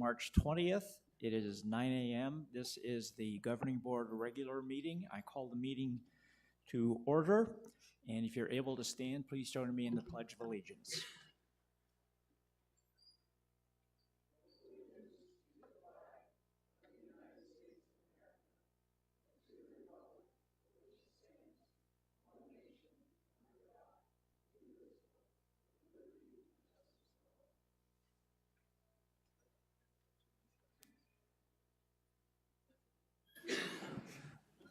March 20th. It is 9 a.m. This is the Governing Board regular meeting. I call the meeting to order. And if you're able to stand, please join me in the Pledge of Allegiance.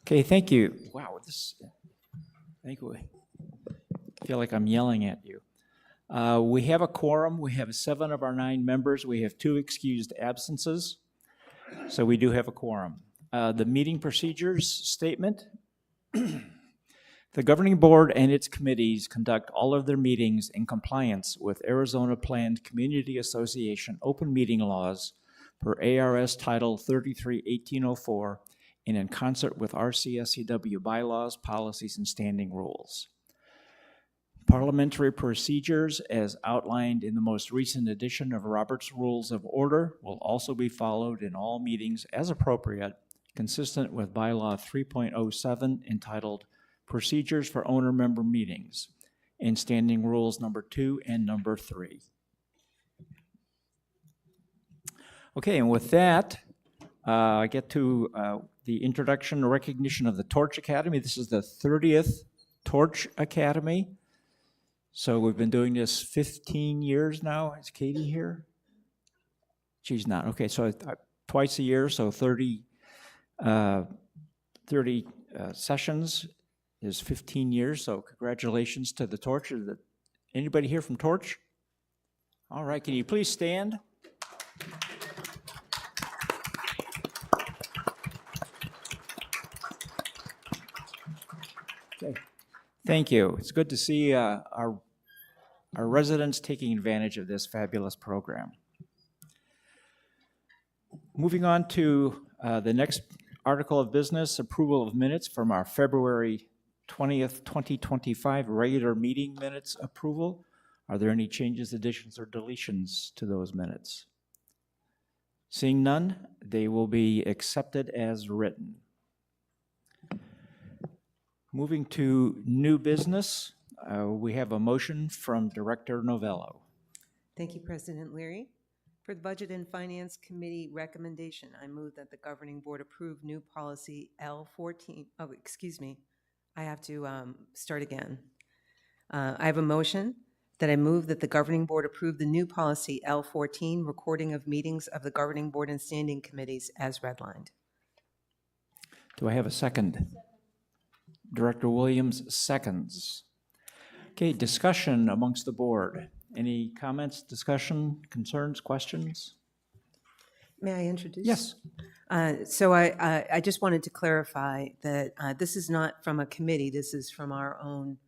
Okay, thank you. Wow, I feel like I'm yelling at you. We have a quorum. We have 7 of our 9 members. We have 2 excused absences, so we do have a quorum. The meeting procedures statement. The Governing Board and its committees conduct all of their meetings in compliance with Arizona Planned Community Association open meeting laws per ARS Title 33-1804 and in concert with RCSCW bylaws, policies, and standing rules. Parliamentary procedures, as outlined in the most recent edition of Robert's Rules of Order, will also be followed in all meetings as appropriate, consistent with Bylaw 3.07 entitled Procedures for Owner Member Meetings, and Standing Rules number 2 and number 3. Okay, and with that, I get to the introduction and recognition of the Torch Academy. This is the 30th Torch Academy. So we've been doing this 15 years now. Is Katie here? She's not. Okay, so twice a year, so 30 sessions is 15 years. So congratulations to the Torch. Anybody here from Torch? All right, can you please stand? Okay. Thank you. It's good to see our residents taking advantage of this fabulous program. Moving on to the next article of business, approval of minutes from our February 20th, 2025 regular meeting minutes approval. Are there any changes, additions, or deletions to those minutes? Seeing none, they will be accepted as written. Moving to new business, we have a motion from Director Novello. Thank you, President Leary. For the Budget and Finance Committee recommendation, I move that the Governing Board approve new policy L14. Oh, excuse me. I have to start again. I have a motion that I move that the Governing Board approve the new policy L14, recording of meetings of the Governing Board and Standing Committees as redlined. Do I have a second? Director Williams seconds. Okay, discussion amongst the board. Any comments, discussion, concerns, questions? May I introduce? Yes. So I just wanted to clarify that this is not from a committee. This is from our own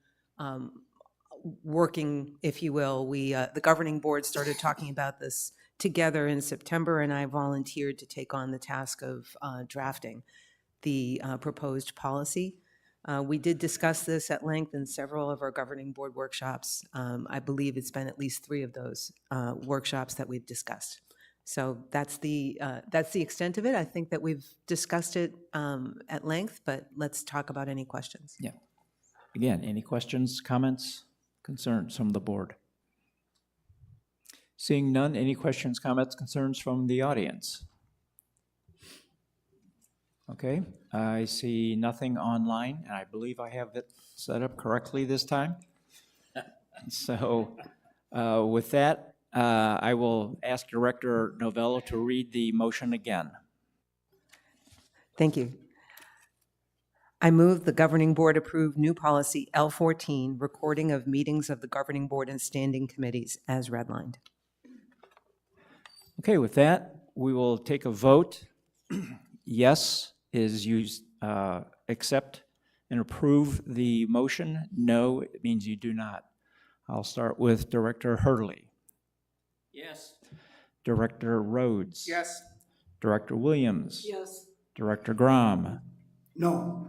working, if you will. The Governing Board started talking about this together in September, and I volunteered to take on the task of drafting the proposed policy. We did discuss this at length in several of our Governing Board workshops. I believe it's been at least 3 of those workshops that we've discussed. So that's the extent of it. I think that we've discussed it at length, but let's talk about any questions. Yeah. Again, any questions, comments, concerns from the board? Seeing none, any questions, comments, concerns from the audience? Okay, I see nothing online, and I believe I have it set up correctly this time. So with that, I will ask Director Novello to read the motion again. Thank you. I move the Governing Board approve new policy L14, recording of meetings of the Governing Board and Standing Committees as redlined. Okay, with that, we will take a vote. Yes is you accept and approve the motion. No, it means you do not. I'll start with Director Hurley. Yes. Director Rhodes. Yes. Director Williams. Yes. Director Grom. No.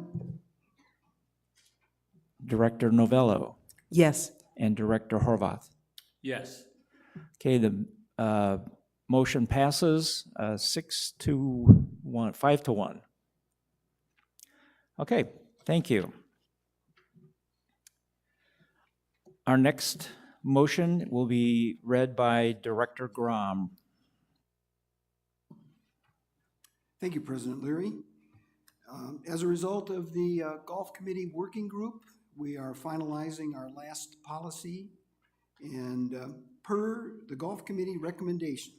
Director Novello. Yes. And Director Horvath. Yes. Okay, the Motion passes 5 to 1. Okay, thank you. Our next motion will be read by Director Grom. Thank you, President Leary. As a result of the Golf Committee Working Group, we are finalizing our last policy. And per the Golf Committee recommendation,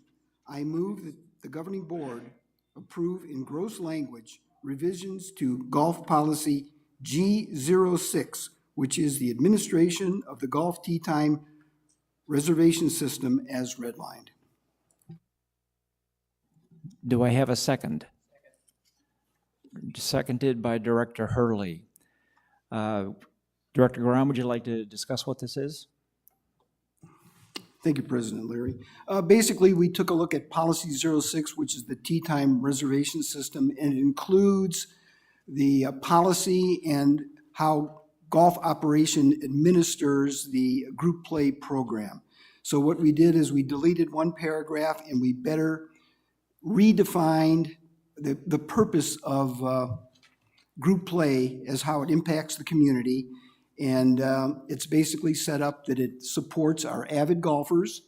I move that the governing board approve in gross language revisions to Golf Policy G06, which is the administration of the golf tee time reservation system as redlined. Do I have a second? Seconded by Director Hurley. Director Grom, would you like to discuss what this is? Thank you, President Leary. Basically, we took a look at Policy 06, which is the tee time reservation system, and it includes the policy and how golf operation administers the group play program. So what we did is we deleted one paragraph and we better redefined the purpose of group play as how it impacts the community. And it's basically set up that it supports our avid golfers.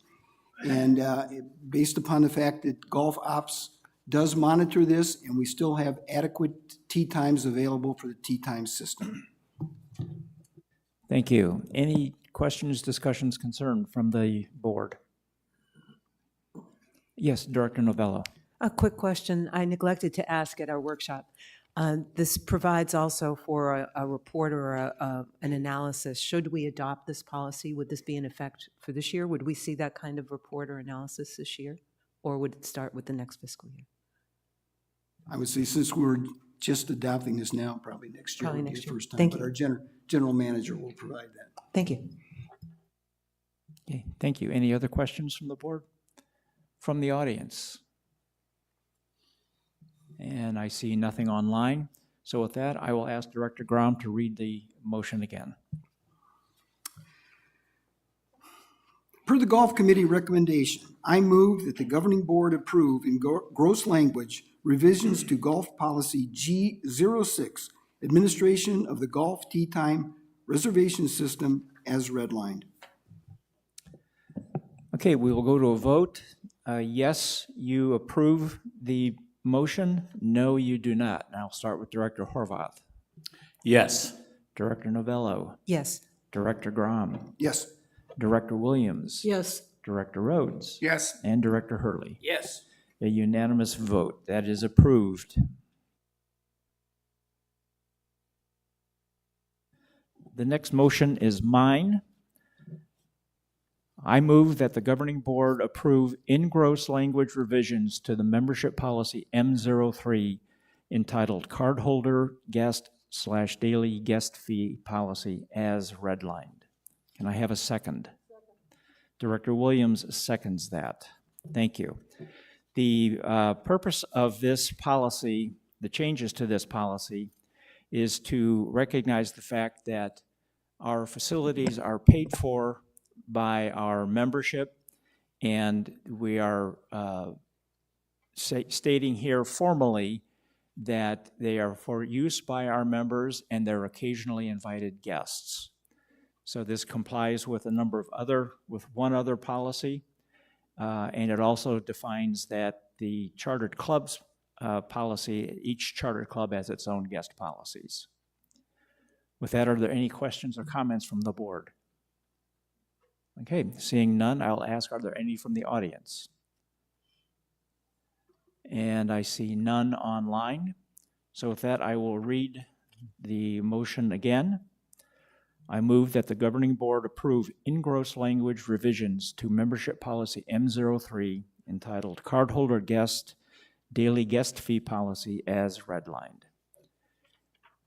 And based upon the fact that Golf Ops does monitor this, and we still have adequate tee times available for the tee time system. Thank you. Any questions, discussions, concern from the board? Yes, Director Novello. A quick question I neglected to ask at our workshop. This provides also for a report or an analysis. Should we adopt this policy, would this be in effect for this year? Would we see that kind of report or analysis this year? Or would it start with the next fiscal year? I would say since we're just adopting this now, probably next year Probably will be next the year. first time. Thank But you. our general manager will provide that. Thank you. Okay, thank you. Any other questions from the board? From the audience? And I see nothing online. So with that, I will ask Director Grom to read the motion again. Per the Golf Committee recommendation, I move that the governing board approve in gross language revisions to Golf Policy G06, administration of the golf tee time reservation system as redlined. Okay, we will go to a vote. Yes, you approve the motion. No, you do not. And I'll start with Director Horvath. Yes. Director Novello. Yes. Director Grom. Yes. Director Williams. Yes. Director Rhodes. Yes. And Director Hurley. Yes. A unanimous vote. That is approved. The next motion is mine. I move that the governing board approve in gross language revisions to the membership policy M03 entitled Cardholder Guest / Daily Guest Fee Policy as redlined. Can I have a second? Director Williams seconds that. Thank you. The purpose of this policy, the changes to this policy, is to recognize the fact that our facilities are paid for by our membership, and we are stating here formally that they are for use by our members and they're occasionally invited guests. So this complies with one other policy, and it also defines that the chartered clubs policy, each chartered club has its own guest policies. With that, are there any questions or comments from the board? Okay, seeing none, I'll ask, are there any from the audience? And I see none online. So with that, I will read the motion again. I move that the governing board approve in gross language revisions to membership policy M03 entitled Cardholder Guest Daily Guest Fee Policy as redlined.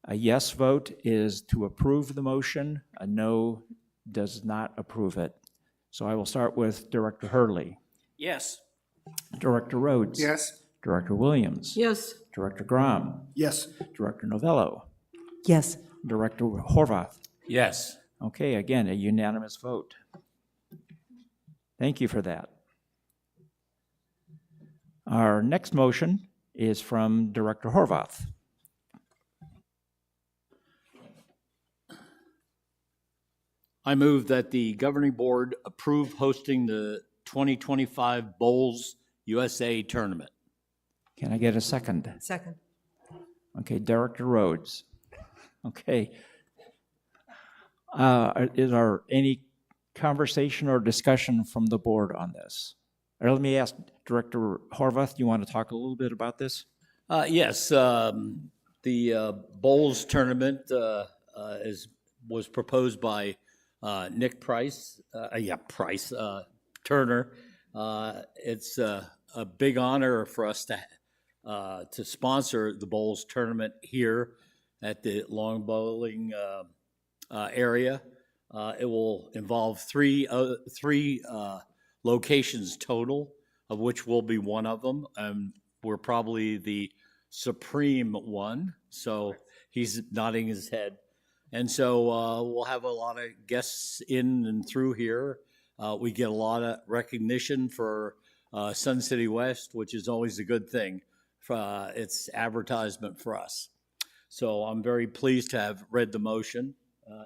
A yes vote is to approve the motion. A no does not approve it. So I will start with Director Hurley. Yes. Director Rhodes. Yes. Director Williams. Yes. Director Grom. Yes. Director Novello. Yes. Director Horvath. Yes. Okay, again, a unanimous vote. Thank you for that. Our next motion is from Director Horvath. I move that the governing board approve hosting the 2025 Bowls USA Tournament. Can I get a second? Second. Okay, Director Rhodes. Okay. Is there any conversation or discussion from the board on this? Or let me ask Director Horvath, do you want to talk a little bit about this? Yes, the Bowls Tournament was proposed by Nick Price, Turner. It's a big honor for us to sponsor the Bowls Tournament here at the Long Bowling area. It will involve three locations total, of which will be one of them. We're probably the supreme one, so he's nodding his head. And so we'll have a lot of guests in and through here. We get a lot of recognition for Sun City West, which is always a good thing. It's advertisement for us. So I'm very pleased to have read the motion.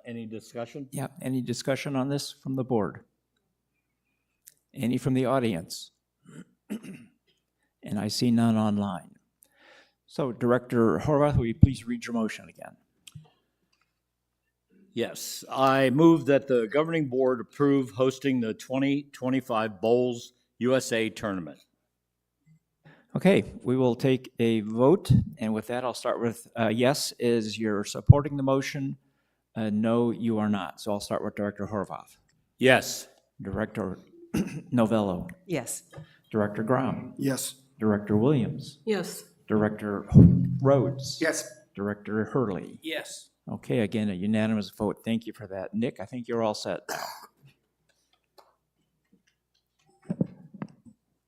Any discussion? Yeah, any discussion on this from the board? Any from the audience? And I see none online. So Director Horvath, will you please read your motion again? Yes, I move that the governing board approve hosting the 2025 Bowls USA Tournament. Okay, we will take a vote, and with that, I'll start with yes, is you're supporting the motion? No, you are not. So I'll start with Director Horvath. Yes. Director Novello. Yes. Director Graham. Yes. Director Williams. Yes. Director Rhodes. Yes. Director Hurley. Yes. Okay, again, a unanimous vote. Thank you for that. Nick, I think you're all set now.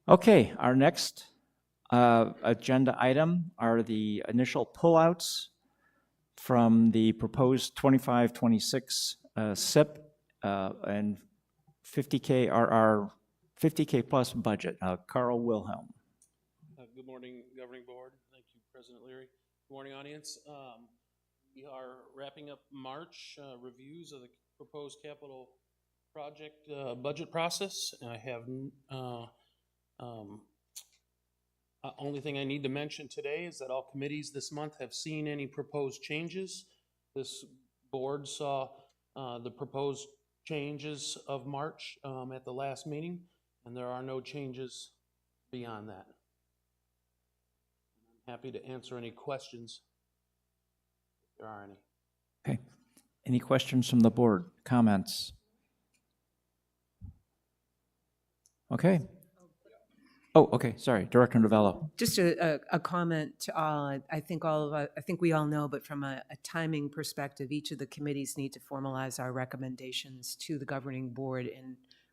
Okay, our next agenda item are the initial pullouts from the proposed 25-26 SIP and 50K RR 50K plus budget. Carl Wilhelm. Good morning, Governing Board. Thank you, President Leary. Good morning, audience. We are wrapping up March reviews of the proposed capital project budget process. I have only thing I need to mention today is that all committees this month have seen any proposed changes. This board saw the proposed changes of March at the last meeting, and there are no changes beyond that. I'm happy to answer any questions if there are any. Okay. Any questions from the board? Comments? Okay. Oh, okay. Sorry, Director Novello. Just a comment to all. I think we all know, but from a timing perspective, each of the committees need to formalize our recommendations to the governing board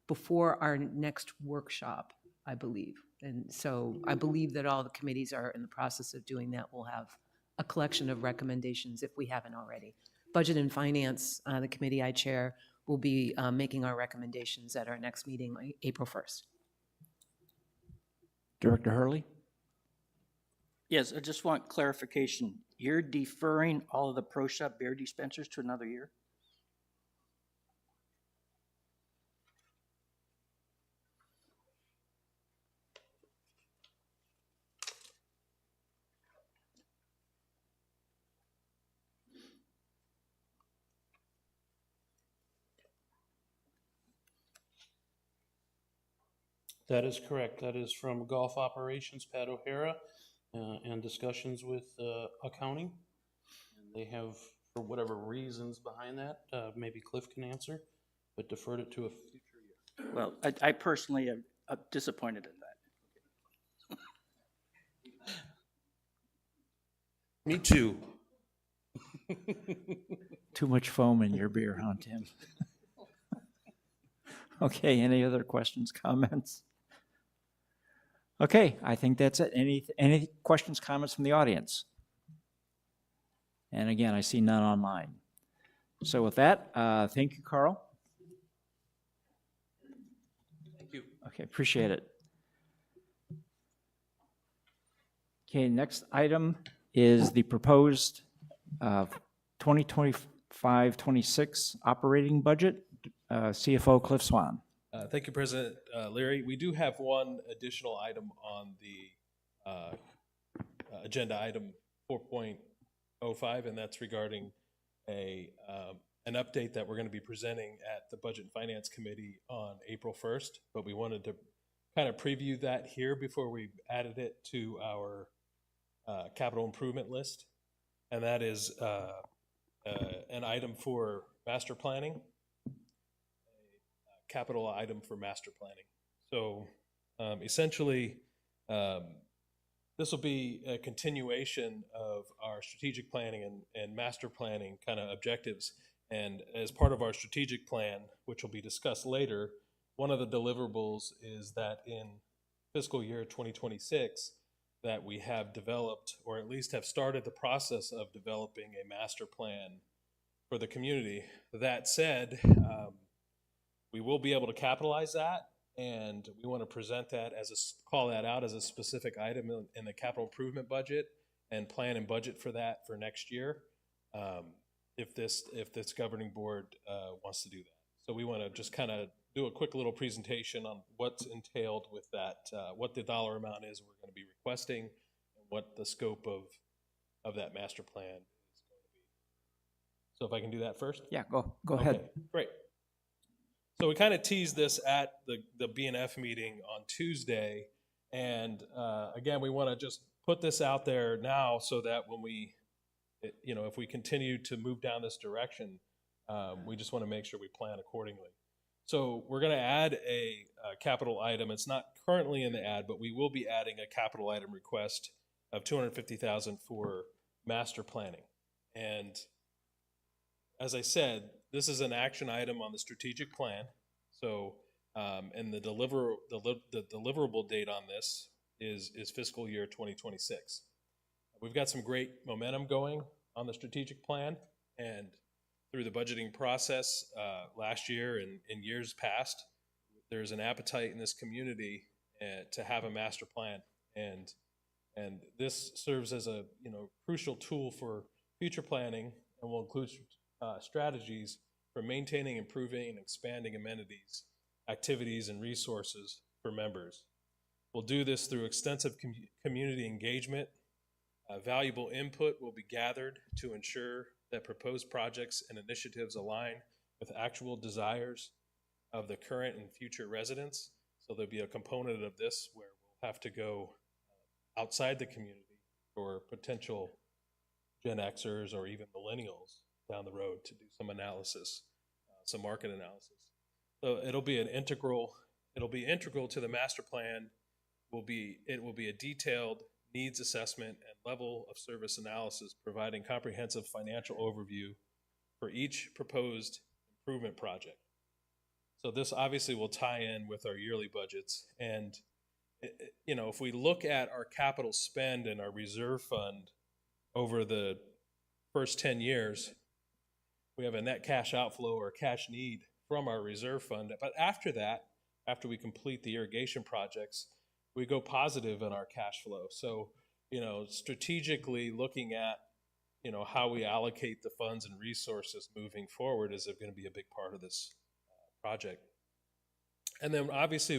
before our next workshop, I believe. And so I believe that all the committees are in the process of doing that. We'll have a collection of recommendations if we haven't already. Budget and Finance, the committee I chair, will be making our recommendations at our next meeting, April 1st. Director Hurley? Yes, I just want clarification. You're deferring all of the Pro Shop beer dispensers to another year? That is correct. That is from Golf Operations, Pat O'Hara, and discussions with accounting. They have, for whatever reasons behind that, maybe Cliff can answer, but deferred it to a future year. Well, I personally am disappointed in that. Me too. Too much foam in your beer, huh, Tim? Okay, any other questions, comments? Okay, I think that's it. Any questions, comments from the audience? And again, I see none online. So with that, thank you, Carl. Thank you. Okay, appreciate it. Okay, next item is the proposed 2025-26 operating budget. CFO Cliff Swan. Thank you, President Leary. We do have one additional item on the agenda item 4.05, and that's regarding an update that we're going to be presenting at the Budget and Finance Committee on April 1st, but we wanted to kind of preview that here before we added it to our capital improvement list, and that is an item for master planning, a capital item for master planning. So essentially, this will be a continuation of our strategic planning and master planning kind of objectives. And as part of our strategic plan, which will be discussed later, one of the deliverables is that in fiscal year 2026, that we have developed, or at least have started the process of developing a master plan for the community. That said, we will be able to capitalize that, and we want to present that call that out as a specific item in the capital improvement budget and plan and budget for that for next year, if this governing board wants to do that. So we want to just kind of do a quick little presentation on what's entailed with that, what the dollar amount is we're going to be requesting, and what the scope of that master plan is going to be. So if I can do that first? Yeah, go ahead. Okay, great. So we kind of teased this at the BNF meeting on Tuesday, and again, we want to just put this out there now so that when if we continue to move down this direction, we just want to make sure we plan accordingly. So we're going to add a capital item. It's not currently in the ad, but we will be adding a capital item request of $250,000 for master planning. And as I said, this is an action item on the strategic plan. So, and the deliverable date on this is fiscal year 2026. We've got some great momentum going on the strategic plan, and through the budgeting process last year and in years past, there's an appetite in this community to have a master plan, and this serves as a crucial tool for future planning, and will include strategies for maintaining, improving, and expanding amenities, activities, and resources for members. We'll do this through extensive community engagement. Valuable input will be gathered to ensure that proposed projects and initiatives align with actual desires of the current and future residents. So there'll be a component of this where we'll have to go outside the community for potential Gen Xers or even millennials down the road to do some analysis, some market analysis. So it'll be integral to the master plan. It will be a detailed needs assessment and level of service analysis, providing comprehensive financial overview for each proposed improvement project. So this obviously will tie in with our yearly budgets. And if we look at our capital spend and our reserve fund over the first 10 years, we have a net cash outflow or cash need from our reserve fund. But after that, after we complete the irrigation projects, we go positive in our cash flow. So, strategically looking at, how we allocate the funds and resources moving forward is going to be a big part of this project. And then obviously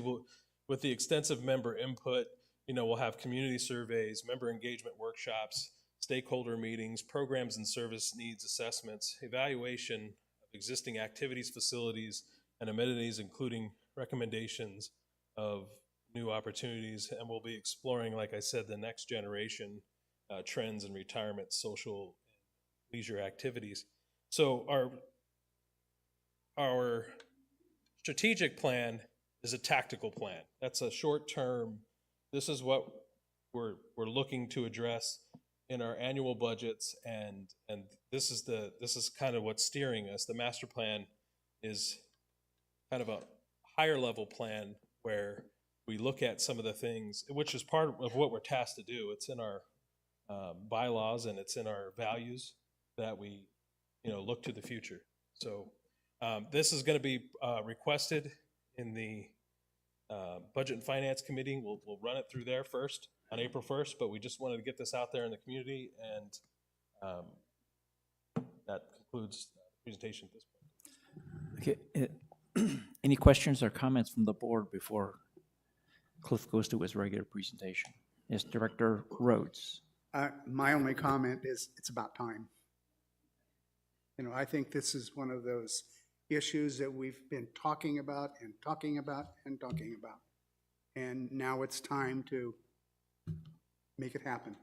with the extensive member input, we'll have community surveys, member engagement workshops, stakeholder meetings, programs and service needs assessments, evaluation of existing activities, facilities, and amenities, including recommendations of new opportunities. And we'll be exploring, like I said, the next generation trends in retirement, social, and leisure activities. So our strategic plan is a tactical plan. That's a short-term. This is what we're looking to address in our annual budgets, and this is kind of what's steering us. The master plan is kind of a higher level plan where we look at some of the things, which is part of what we're tasked to do. It's in our bylaws and it's in our values that we look to the future. So this is going to be requested in the Budget and Finance Committee. We'll run it through there first, on April 1st, but we just wanted to get this out there in the community, and that concludes the presentation at this point. Okay. Any questions or comments from the board before Cliff goes to his regular presentation? Yes, Director Rhodes. My only comment is it's about time. You know, I think this is one of those issues that we've been talking about and talking about and talking about. And now it's time to make it happen.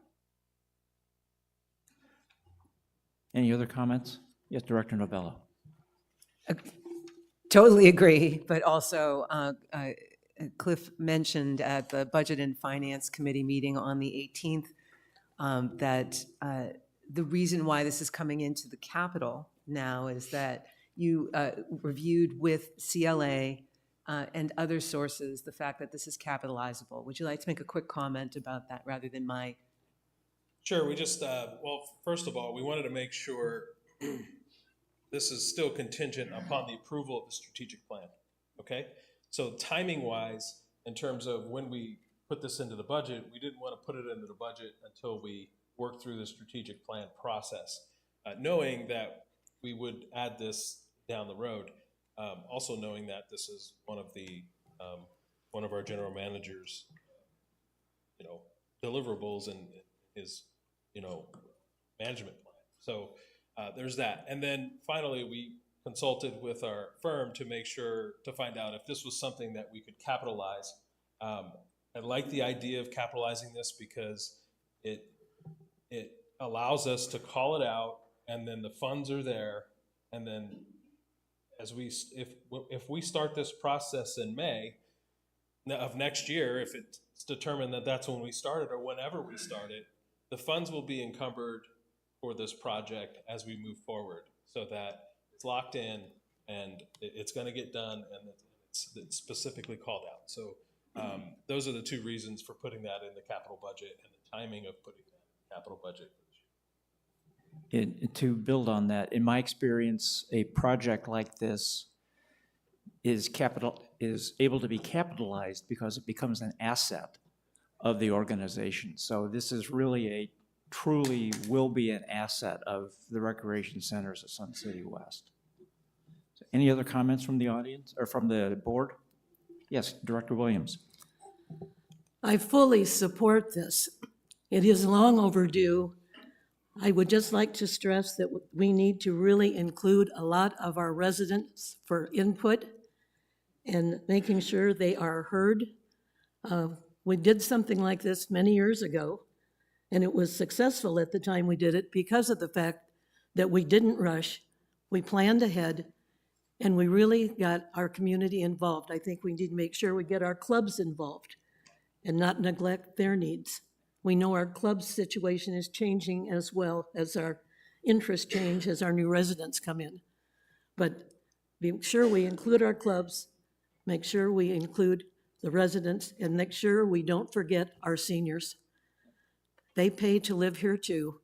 Any other comments? Yes, Director Novello. Totally agree, but also Cliff mentioned at the Budget and Finance Committee meeting on the 18th that the reason why this is coming into the Capitol now is that you reviewed with CLA and other sources the fact that this is capitalizable. Would you like to make a quick comment about that rather than my? Sure, we just, well, first of all, we wanted to make sure this is still contingent upon the approval of the strategic plan, okay? So timing-wise, in terms of when we put this into the budget, we didn't want to put it into the budget until we worked through the strategic plan process, knowing that we would add this down the road, also knowing that this is one of our general managers, deliverables and his, management plan. So there's that. And then finally, we consulted with our firm to make sure, to find out if this was something that we could capitalize. I like the idea of capitalizing this because it allows us to call it out, and then the funds are there, and then if we start this process in May of next year, if it's determined that that's when we started or whenever we started, the funds will be encumbered for this project as we move forward, so that it's locked in and it's going to get done, and it's specifically called out. So those are the two reasons for putting that in the capital budget and the timing of putting that in the capital budget. To build on that, in my experience, a project like this is able to be capitalized because it becomes an asset of the organization. So this is really truly will be an asset of the recreation centers at Sun City West. So any other comments from the audience or from the board? Yes, Director Williams. I fully support this. It is long overdue. I would just like to stress that we need to really include a lot of our residents for input and making sure they are heard. We did something like this many years ago, and it was successful at the time we did it because of the fact that we didn't rush, we planned ahead, and we really got our community involved. I think we need to make sure we get our clubs involved and not neglect their needs. We know our club situation is changing as well as our interests change as our new residents come in. But make sure we include our clubs, make sure we include the residents, and make sure we don't forget our seniors. They pay to live here too.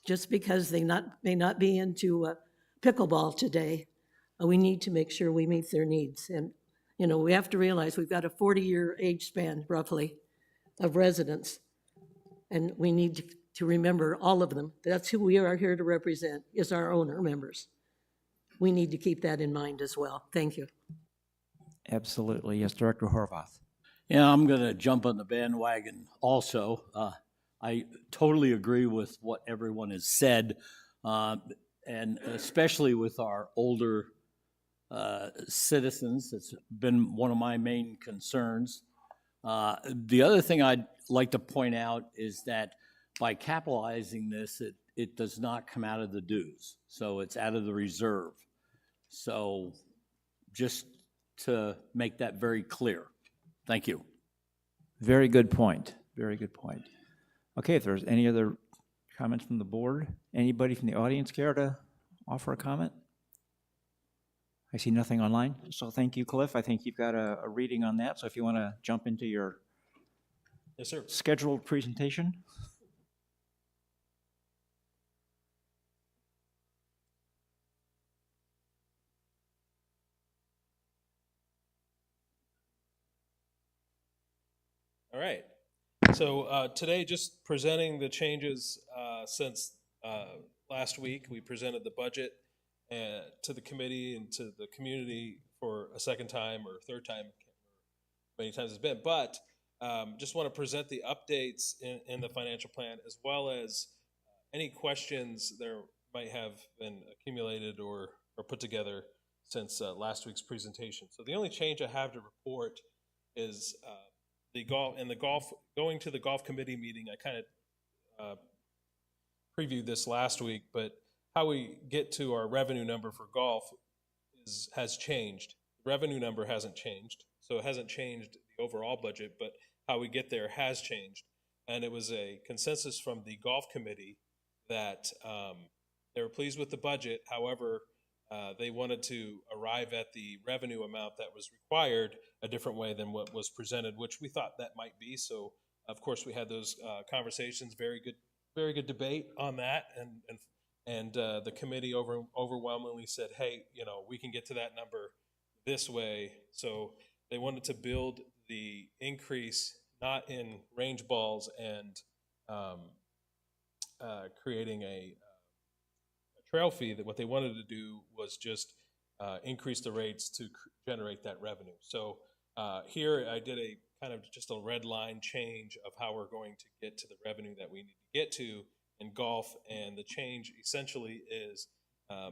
Just because they may not be into pickleball today, we need to make sure we meet their needs. And we have to realize we've got a 40-year age span, roughly, of residents. And we need to remember all of them. That's who we are here to represent, is our owner members. We need to keep that in mind as well. Thank you. Absolutely. Yes, Director Horvath. Yeah, I'm going to jump on the bandwagon also. I totally agree with what everyone has said, and especially with our older citizens. It's been one of my main concerns. The other thing I'd like to point out is that by capitalizing this, it does not come out of the dues. So it's out of the reserve. So just to make that very clear. Thank you. Very good point. Very good point. Okay, if there's any other comments from the board, anybody from the audience care to offer a comment? I see nothing online, so thank you, Cliff. I think you've got a reading on that, so if you want to jump into your Yes, sir. scheduled presentation. All right. So today, just presenting the changes since last week. We presented the budget to the committee and to the community for a second time or third time, I can't remember how many times it's been. But just want to present the updates in the financial plan, as well as any questions there might have been accumulated or put together since last week's presentation. So the only change I have to report is going to the golf committee meeting. I kind of previewed this last week, but how we get to our revenue number for golf has changed. The revenue number hasn't changed, so it hasn't changed the overall budget, but how we get there has changed. And it was a consensus from the golf committee that they were pleased with the budget. However, they wanted to arrive at the revenue amount that was required a different way than what was presented, which we thought that might be. So, of course, we had those conversations. Very good debate on that, and the committee overwhelmingly said, "Hey, we can get to that number this way." So they wanted to build the increase not in range balls and creating a trail fee. That what they wanted to do was just increase the rates to generate that revenue. So here I did a kind of just a red line change of how we're going to get to the revenue that we need to get to in golf. And the change essentially is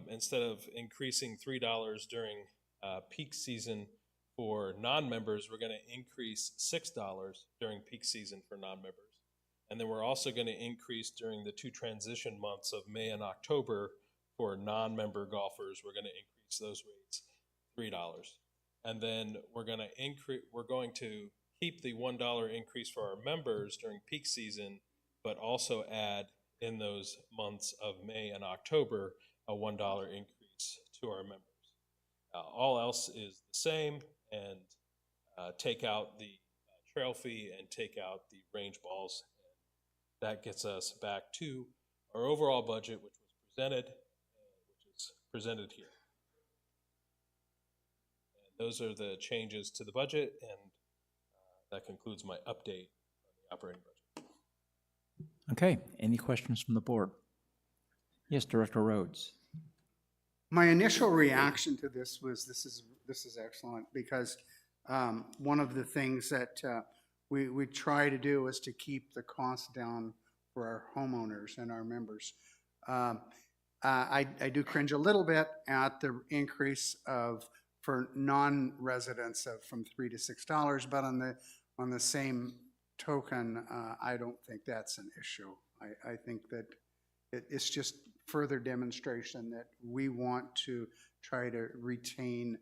instead of increasing $3 during peak season for non-members, we're going to increase $6 during peak season for non-members. And then we're also going to increase during the 2 transition months of May and October for non-member golfers. We're going to increase those rates $3. And then we're going to keep the $1 increase for our members during peak season, but also add in those months of May and October a $1 increase to our members. All else is the same, and take out the trail fee and take out the range balls. That gets us back to our overall budget, which was presented here. And those are the changes to the budget, and that concludes my update on the operating budget. Okay, any questions from the board? Yes, Director Rhodes. My initial reaction to this was, this is excellent, because one of the things that we try to do is to keep the cost down for our homeowners and our members. I do cringe a little bit at the increase for non-residents from $3 to $6, but on the same token, I don't think that's an issue. I think that it's just further demonstration that we want to try to retain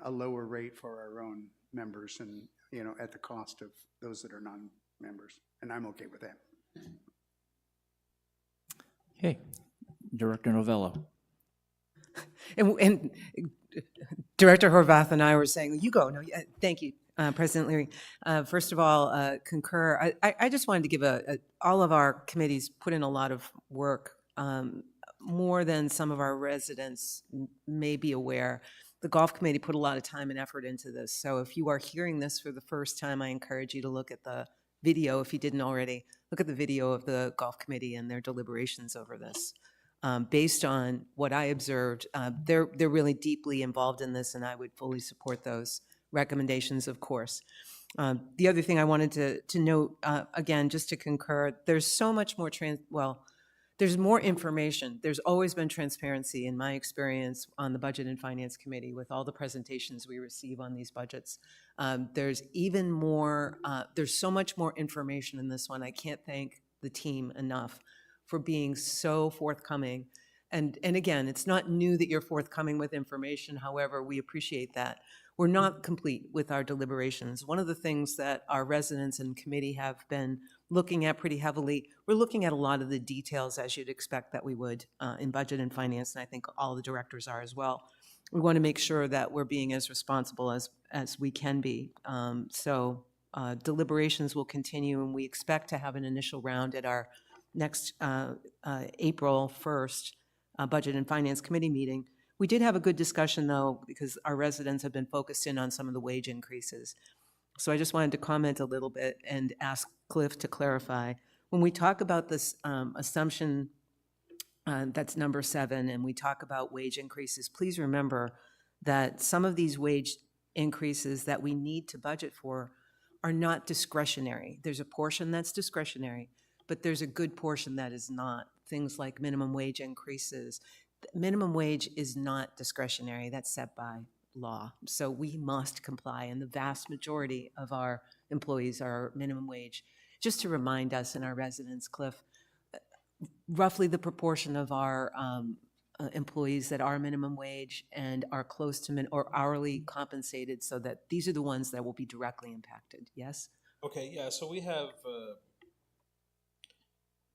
a lower rate for our own members, and at the cost of those that are non-members, and I'm okay with that. Okay, Director Novello. And Director Horvath and I were saying, you go. No, thank you, President Leary. First of all, concur. I just wanted to give all of our committees put in a lot of work, more than some of our residents may be aware. The golf committee put a lot of time and effort into this. So if you are hearing this for the first time, I encourage you to look at the video. If you didn't already, look at the video of the golf committee and their deliberations over this. Based on what I observed, they're really deeply involved in this, and I would fully support those recommendations, of course. The other thing I wanted to note, again, just to concur, there's so much more there's more information. There's always been transparency in my experience on the Budget and Finance Committee with all the presentations we receive on these budgets. There's even more, there's so much more information in this one. I can't thank the team enough for being so forthcoming. And again, it's not new that you're forthcoming with information. However, we appreciate that. We're not complete with our deliberations. One of the things that our residents and committee have been looking at pretty heavily, we're looking at a lot of the details, as you'd expect that we would in Budget and Finance, and I think all the directors are as well. We want to make sure that we're being as responsible as we can be. So deliberations will continue, and we expect to have an initial round at our next April 1st Budget and Finance Committee meeting. We did have a good discussion, though, because our residents have been focused in on some of the wage increases. So I just wanted to comment a little bit and ask Cliff to clarify. When we talk about this assumption, that's number 7, and we talk about wage increases, please remember that some of these wage increases that we need to budget for are not discretionary. There's a portion that's discretionary, but there's a good portion that is not. Things like minimum wage increases. Minimum wage is not discretionary. That's set by law. So we must comply, and the vast majority of our employees are minimum wage. Just to remind us and our residents, Cliff, roughly the proportion of our employees that are minimum wage and are close to or hourly compensated, so that these are the ones that will be directly impacted, yes? Okay, yeah, so we have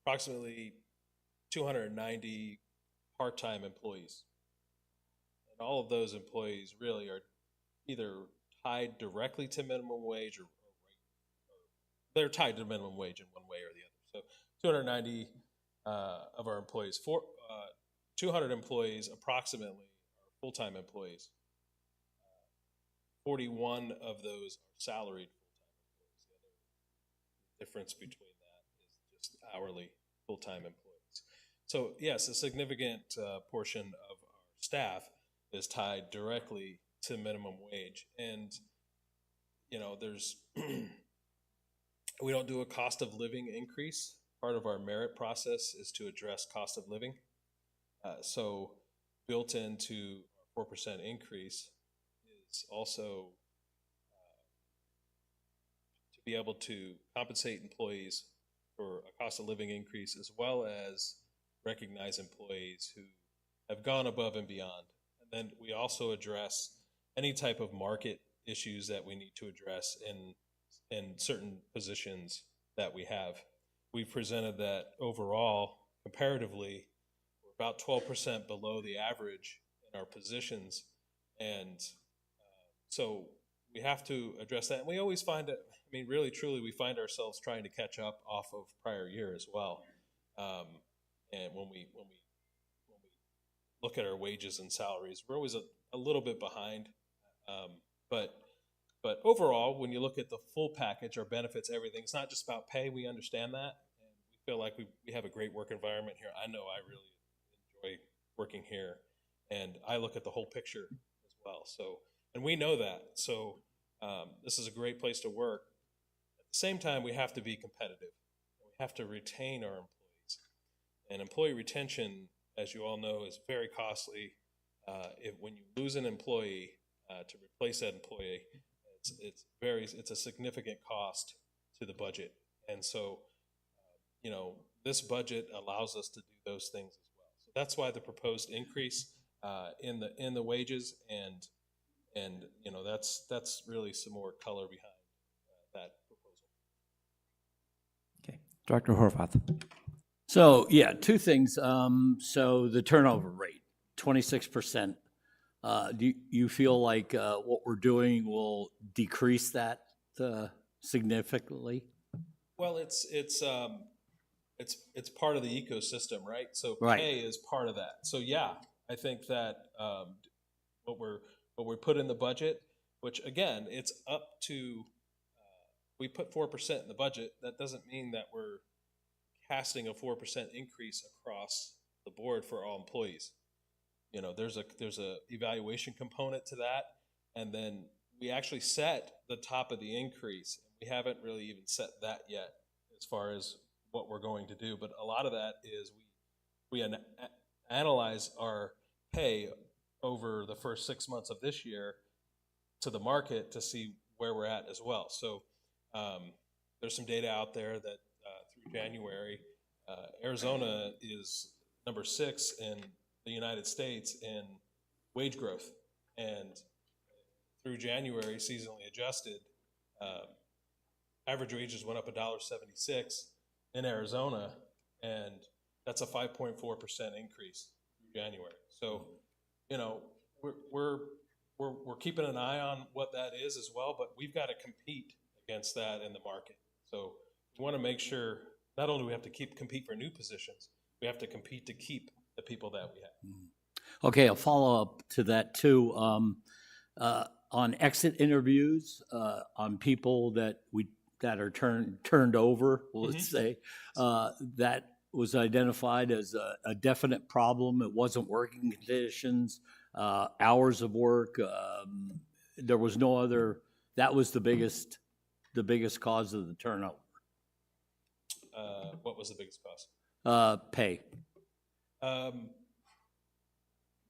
approximately 290 part-time employees. And all of those employees really are either tied directly to minimum wage or they're tied to minimum wage in one way or the other. So 290 of our employees, 200 employees approximately are full-time employees. 41 of those are salaried full-time employees. The difference between that is just hourly full-time employees. So yes, a significant portion of our staff is tied directly to minimum wage. And, you know, there's, we don't do a cost of living increase. Part of our merit process is to address cost of living. So built into our 4% increase is also to be able to compensate employees for a cost of living increase, as well as recognize employees who have gone above and beyond. And then we also address any type of market issues that we need to address in certain positions that we have. We've presented that overall, comparatively, we're about 12% below the average in our positions. And so we have to address that. And we always find that, I mean, really, truly, we find ourselves trying to catch up off of prior year as well. And when we look at our wages and salaries, we're always a little bit behind. But overall, when you look at the full package, our benefits, everything, it's not just about pay. We understand that. And we feel like we have a great work environment here. I know I really enjoy working here. And I look at the whole picture as well. So, and we know that. So this is a great place to work. At the same time, we have to be competitive. We have to retain our employees. And employee retention, as you all know, is very costly. When you lose an employee, to replace that employee, it's a significant cost to the budget. And so, you know, this budget allows us to do those things as well. So that's why the proposed increase in the wages, and you know, that's really some more color behind that proposal. Okay, Dr. Horvath. So, yeah, two things. So the turnover rate, 26%. Do you feel like what we're doing will decrease that significantly? Well, it's part of the ecosystem, right? So Right. pay is part of that. So yeah, I think that what we put in the budget, which again, it's up to we put 4% in the budget. That doesn't mean that we're casting a 4% increase across the board for all employees. You know, there's a evaluation component to that, and then we actually set the top of the increase. We haven't really even set that yet as far as what we're going to do, but a lot of that is we analyze our pay over the first 6 months of this year to the market to see where we're at as well. So there's some data out there that through January, Arizona is number 6 in the United States in wage growth, and through January, seasonally adjusted, average wages went up $1.76 in Arizona, and that's a 5.4% increase through January. So, you know, we're keeping an eye on what that is as well, but we've got to compete against that in the market. So we want to make sure not only do we have to compete for new positions, we have to compete to keep the people that we have. Okay, a follow-up to that too. on exit interviews, on people that are turned over, let's say, that was identified as a definite problem. It wasn't working conditions, hours of work. There was no other. That was the biggest cause of the turnover. What was the biggest cause? Pay.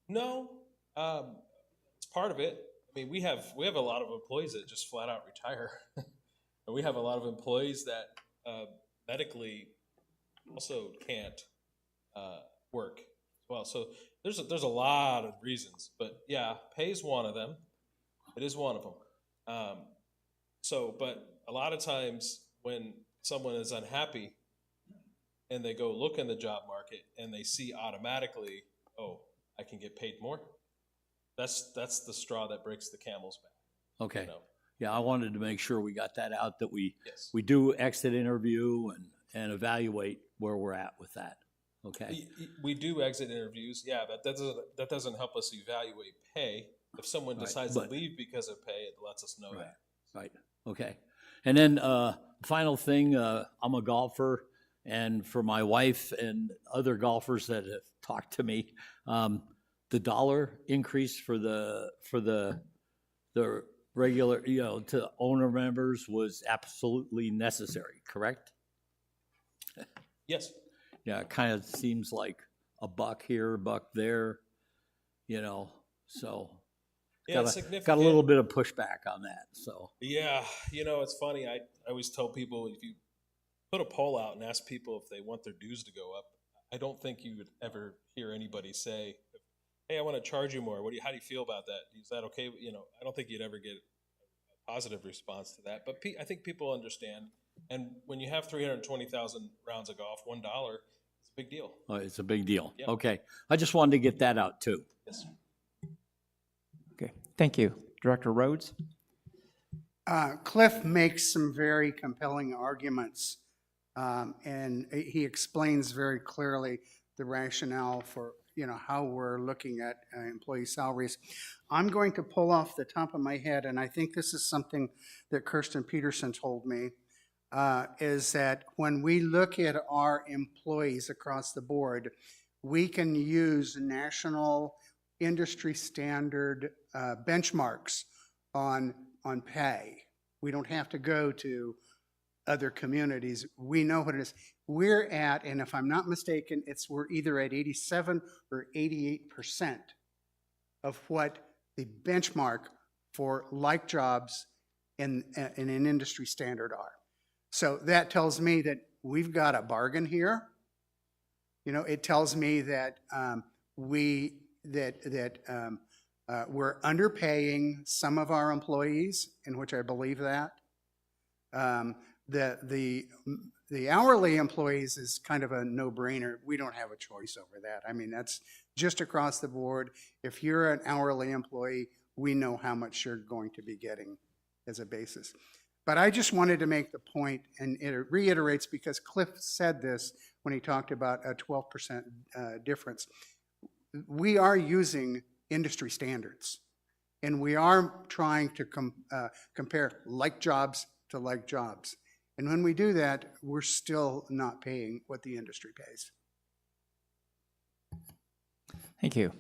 No, it's part of it. I mean, we have a lot of employees that just flat out retire, and we have a lot of employees that medically also can't work as well. So there's a lot of reasons, but yeah, pay is one of them. It is one of them. But a lot of times when someone is unhappy and they go look in the job market and they see automatically, oh, I can get paid more. That's the straw that breaks the camel's back. Okay. You know? Yeah, I wanted to make sure we got that out, that we Yes. do exit interview and evaluate where we're at with that. Okay. We do exit interviews, yeah, but that doesn't help us evaluate pay. If someone Right, decides but- to leave because of pay, it lets us know Right. that. Right. Okay. And then final thing, I'm a golfer, and for my wife and other golfers that have talked to me, the dollar increase for the regular, to owner members was absolutely necessary, correct? Yes. Yeah, it kind of seems like a buck here, a buck there, so Yeah, it's significant. got a little bit of pushback on that, so. Yeah, it's funny. I always tell people, if you put a poll out and ask people if they want their dues to go up, I don't think you would ever hear anybody say, "Hey, I want to charge you more. How do you feel about that? Is that okay?" I don't think you'd ever get a positive response to that. But I think people understand. And when you have 320,000 rounds of golf, $1 is a big deal. Oh, it's a big deal. Yep. Okay. I just wanted to get that out too. Yes. Okay, thank you. Director Rhodes? Cliff makes some very compelling arguments, and he explains very clearly the rationale for, how we're looking at employee salaries. I'm going to pull off the top of my head, and I think this is something that Kirsten Peterson told me, is that when we look at our employees across the board, we can use national industry standard benchmarks on pay. We don't have to go to other communities. We know what it is. We're at, and if I'm not mistaken, we're either at 87 or 88% of what the benchmark for like jobs in an industry standard are. So that tells me that we've got a bargain here. It tells me that we're underpaying some of our employees, in which I believe that. The hourly employees is kind of a no-brainer. We don't have a choice over that. I mean, that's just across the board. If you're an hourly employee, we know how much you're going to be getting as a basis. But I just wanted to make the point, and it reiterates because Cliff said this when he talked about a 12% difference. We are using industry standards, and we are trying to compare like jobs to like jobs. And when we do that, we're still not paying what the industry pays. Thank you.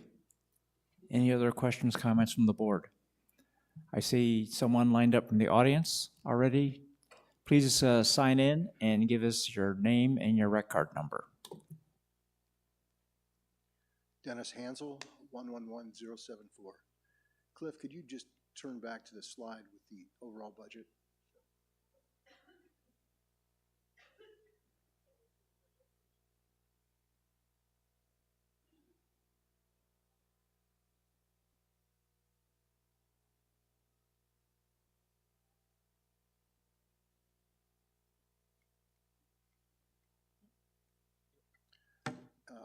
Any other questions, comments from the board? I see someone lined up from the audience already. Please sign in and give us your name and your rec card number. Dennis Hansel, 111074. Cliff, could you just turn back to the slide with the overall budget?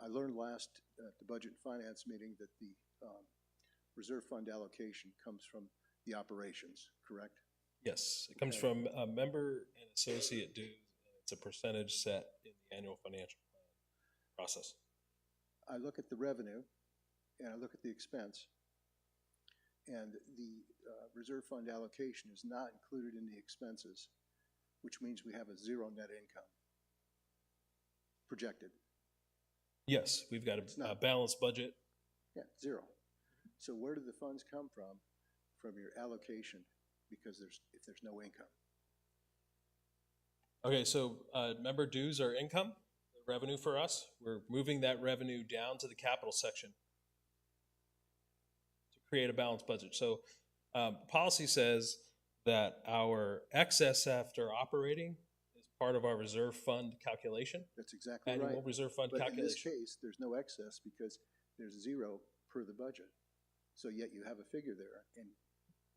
I learned last at the Budget and Finance meeting that the reserve fund allocation comes from the operations, correct? Yes, it comes from a member and associate dues. It's a percentage set in the annual financial plan process. I look at the revenue and I look at the expense, And the reserve fund allocation is not included in the expenses, which means we have a zero net income projected. Yes, we've got It's a not. balanced budget. Yeah, zero. So where do the funds come from? From your allocation, because if there's no income. Okay, so remember dues are income, revenue for us. We're moving that revenue down to the capital section to create a balanced budget. So policy says that our excess after operating is part of our reserve fund calculation, That's exactly right. annual reserve fund But in this calculation. case, there's no excess because there's zero per the budget. So yet you have a figure there, and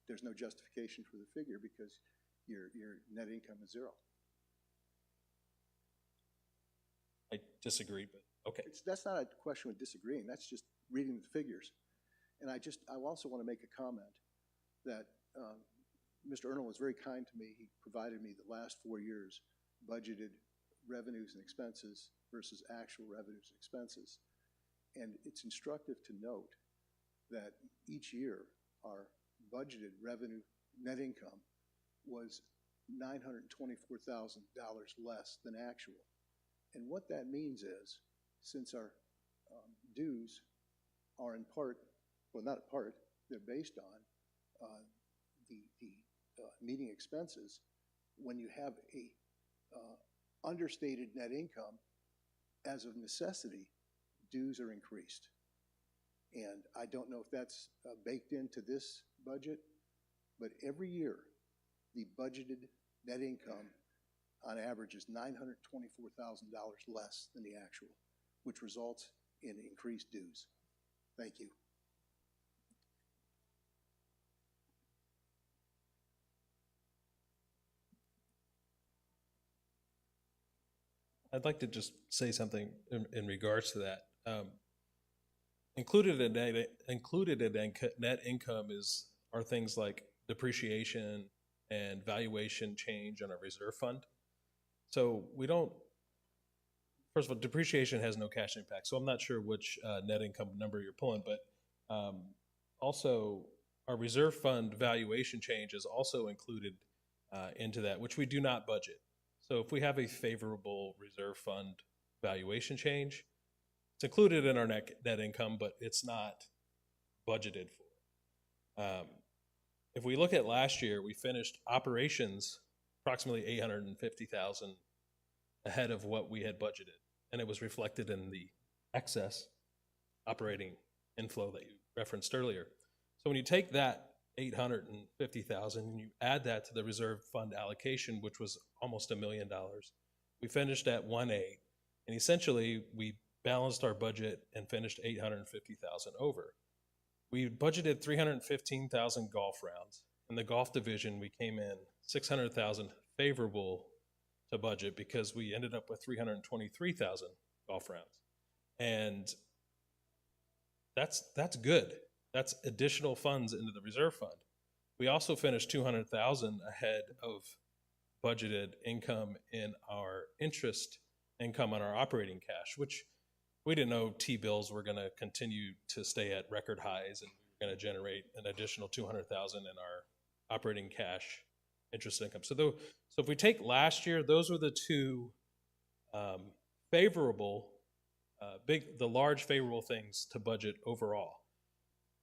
there's no justification for the figure because your net income is zero. I disagree, but okay. That's not a question of disagreeing, that's just reading the figures. And I also want to make a comment that Mr. Ernal was very kind to me. He provided me the last 4 years budgeted revenues and expenses versus actual revenues and expenses. And it's instructive to note that each year our budgeted revenue net income was $924,000 less than actual. And what that means is, since our dues are in part, well, not in part, they're based on the meeting expenses, when you have a understated net income, as of necessity, dues are increased. And I don't know if that's baked into this budget, but every year, the budgeted net income on average is $924,000 less than the actual, which results in increased dues. Thank you. I'd like to just say something in regards to that. Included in net income are things like depreciation and valuation change on a reserve fund. So we don't, first of all, depreciation has no cash impact, so I'm not sure which net income number you're pulling, but also our reserve fund valuation change is also included into that, which we do not budget. So if we have a favorable reserve fund valuation change, it's included in our net income, but it's not budgeted for. If we look at last year, we finished operations approximately $850,000 ahead of what we had budgeted, and it was reflected in the excess operating inflow that you referenced earlier. So when you take that $850,000 and you add that to the reserve fund allocation, which was almost $1 million, we finished at 1.8, and essentially we balanced our budget and finished $850,000 over. We budgeted 315,000 golf rounds. In the golf division, we came in 600,000 favorable to budget because we ended up with 323,000 golf rounds. And that's good. That's additional funds into the reserve fund. We also finished 200,000 ahead of budgeted income in our interest income on our operating cash, which we didn't know T-bills were going to continue to stay at record highs, and we were going to generate an additional 200,000 in our operating cash interest income. So if we take last year, those were the two favorable, the large favorable things to budget overall.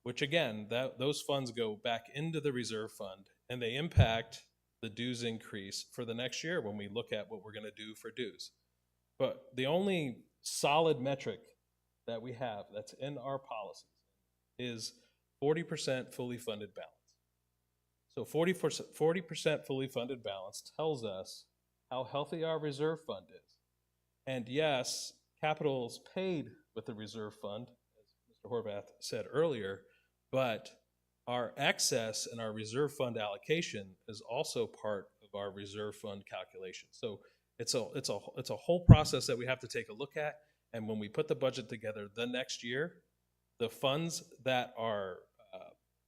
Which again, those funds go back into the reserve fund, and they impact the dues increase for the next year when we look at what we're going to do for dues. But the only solid metric that we have that's in our policies is 40% fully funded balance. So 40% fully funded balance tells us how healthy our reserve fund is. And yes, capital is paid with the reserve fund, as Mr. Horvath said earlier, but our excess and our reserve fund allocation is also part of our reserve fund calculation. So it's a whole process that we have to take a look at. And when we put the budget together the next year, the funds that are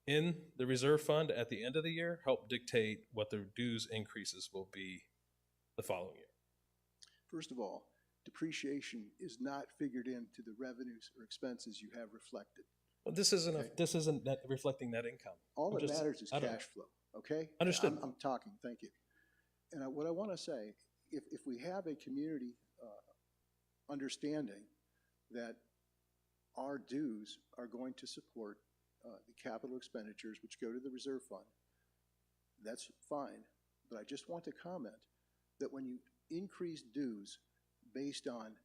in the reserve fund at the end of the year help dictate what the dues increases will be the following year. First of all, depreciation is not figured into the revenues or expenses you have reflected. Well, this isn't net reflecting net income. All I'm that just- matters is I don't- cash flow, okay? Understood. I'm talking, thank you. And what I want to say, if we have a community understanding that our dues are going to support the capital expenditures which go to the reserve fund, that's fine. But I just want to comment that when you increase dues based on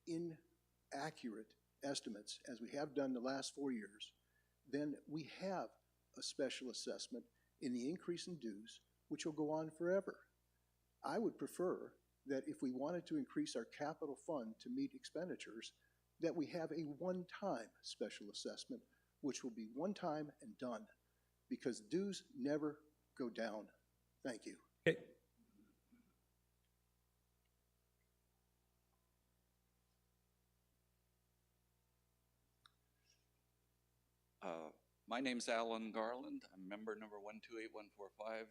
inaccurate estimates, as we have done the last 4 years, then we have a special assessment in the increase in dues, which will go on forever. I would prefer that if we wanted to increase our capital fund to meet expenditures, that we have a one-time special assessment, which will be one time and done, because dues never go down. Thank you. Okay. My name's Alan Garland. I'm member number 128145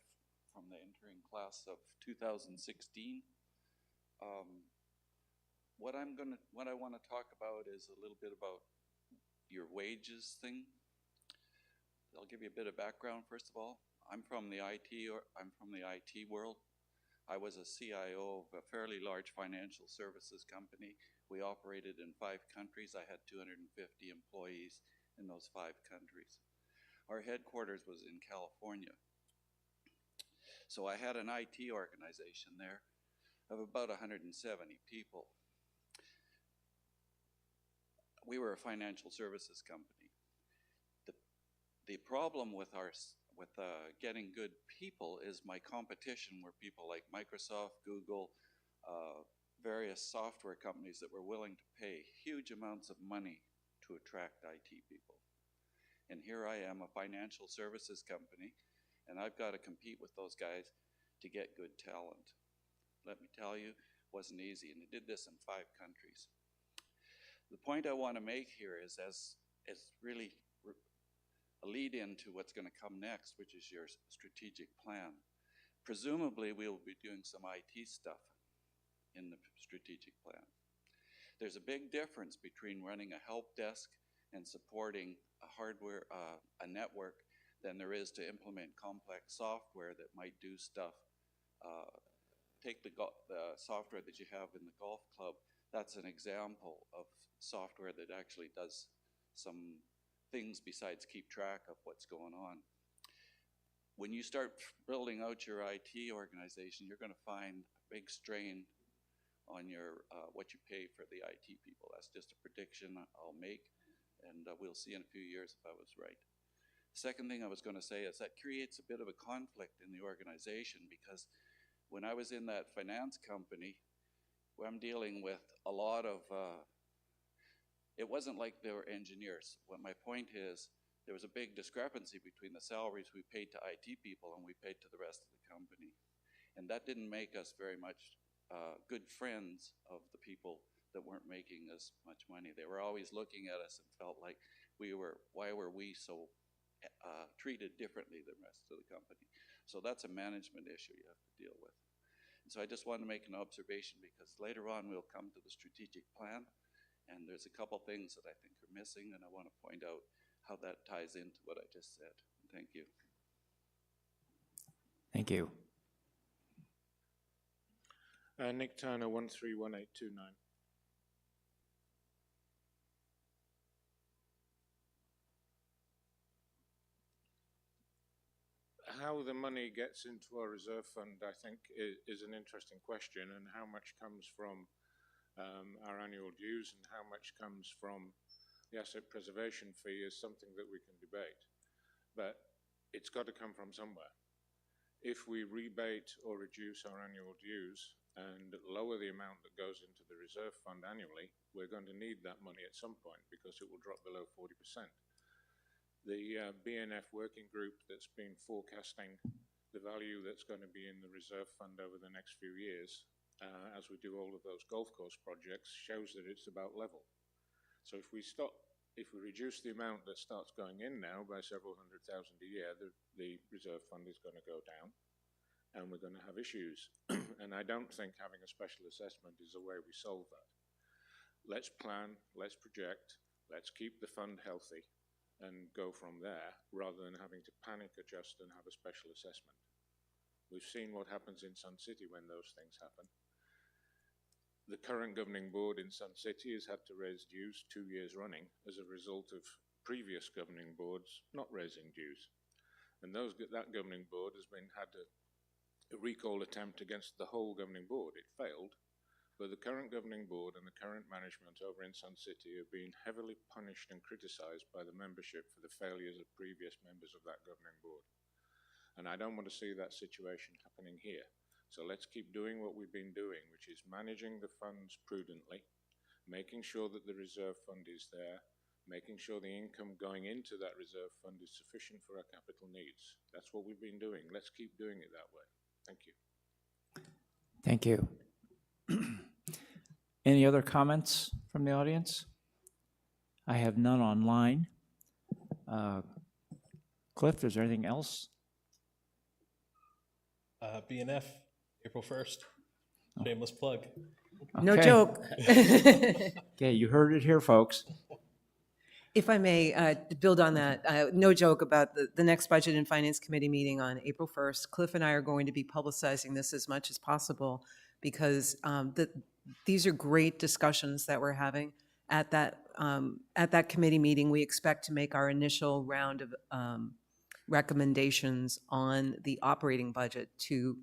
from the entering class of 2016. What I want to talk about is a little bit about your wages thing. I'll give you a bit of background first of all. I'm from the IT world. I was a CIO of a fairly large financial services company. We operated in 5 countries. I had 250 employees in those 5 countries. Our headquarters was in California. So I had an IT organization there of about 170 people. We were a financial services company. The problem with getting good people is my competition were people like Microsoft, Google, various software companies that were willing to pay huge amounts of money to attract IT people. And here I am, a financial services company, and I've got to compete with those guys to get good talent. Let me tell you, it wasn't easy, and they did this in 5 countries. The point I want to make here is as really a lead into what's going to come next, which is your strategic plan. Presumably, we will be doing some IT stuff in the strategic plan. There's a big difference between running a help desk and supporting a network than there is to implement complex software that might do stuff. Take the software that you have in the golf club. That's an example of software that actually does some things besides keep track of what's going on. When you start building out your IT organization, you're going to find a big strain on your what you pay for the IT people. That's just a prediction I'll make, and we'll see in a few years if I was right. Second thing I was going to say is that creates a bit of a conflict in the organization, because when I was in that finance company, where I'm dealing with a lot of, it wasn't like they were engineers. What my point is, there was a big discrepancy between the salaries we paid to IT people and we paid to the rest of the company. And that didn't make us very much good friends of the people that weren't making as much money. They were always looking at us and felt like why were we so treated differently than the rest of the company? So that's a management issue you have to deal with. And so I just wanted to make an observation, because later on we'll come to the strategic plan, and there's a couple things that I think are missing, and I want to point out how that ties into what I just said. Thank you. Thank you. Nick Turner, 131829. How the money gets into our reserve fund, I think, is an interesting question, and how much comes from our annual dues and how much comes from the asset preservation fee is something that we can debate. But it's got to come from somewhere. If we rebate or reduce our annual dues and lower the amount that goes into the reserve fund annually, we're going to need that money at some point, because it will drop below 40%. The BNF working group that's been forecasting the value that's going to be in the reserve fund over the next few years, as we do all of those golf course projects, shows that it's about level. So if we reduce the amount that starts going in now by several $100,000 a year, the reserve fund is going to go down, and we're going to have issues. And I don't think having a special assessment is the way we solve that. Let's plan, let's project, let's keep the fund healthy, and go from there, rather than having to panic adjust and have a special assessment. We've seen what happens in Sun City when those things happen. The current governing board in Sun City has had to raise dues 2 years running as a result of previous governing boards not raising dues. And that governing board has had a recall attempt against the whole governing board. It failed, but the current governing board and the current management over in Sun City have been heavily punished and criticized by the membership for the failures of previous members of that governing board. And I don't want to see that situation happening here. So let's keep doing what we've been doing, which is managing the funds prudently, making sure that the reserve fund is there, making sure the income going into that reserve fund is sufficient for our capital needs. That's what we've been doing. Let's keep doing it that way. Thank you. Thank you. Any other comments from the audience? I have none online. Cliff, is there anything else? BNF, April 1st. Shameless plug. No Okay. joke. Okay, you heard it here, folks. If I may build on that, no joke about the next Budget and Finance Committee meeting on April 1st. Cliff and I are going to be publicizing this as much as possible because these are great discussions that we're having at that committee meeting. We expect to make our initial round of recommendations on the operating budget to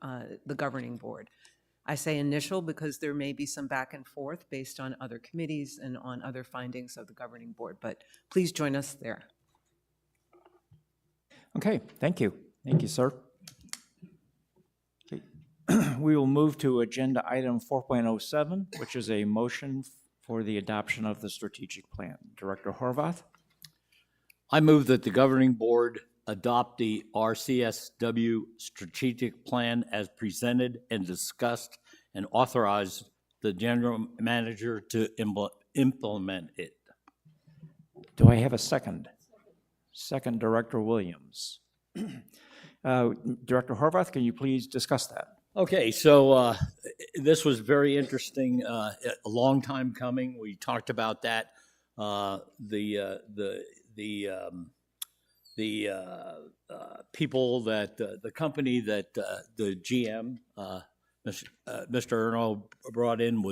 the governing board. I say initial because there may be some back and forth based on other committees and on other findings of the governing board, but please join us there. Okay, thank you. Thank you, sir. Okay. We will move to agenda item 4.07, which is a motion for the adoption of the strategic plan. Director Horvath? I move that the governing board adopt the RCSW strategic plan as presented and discussed and authorize the general manager to implement it. Do I have a second? Second, Director Williams. Director Horvath, can you please discuss that? Okay, so this was very interesting, a long time coming. We talked about that. People that, the company that the GM, Mr. Erno brought in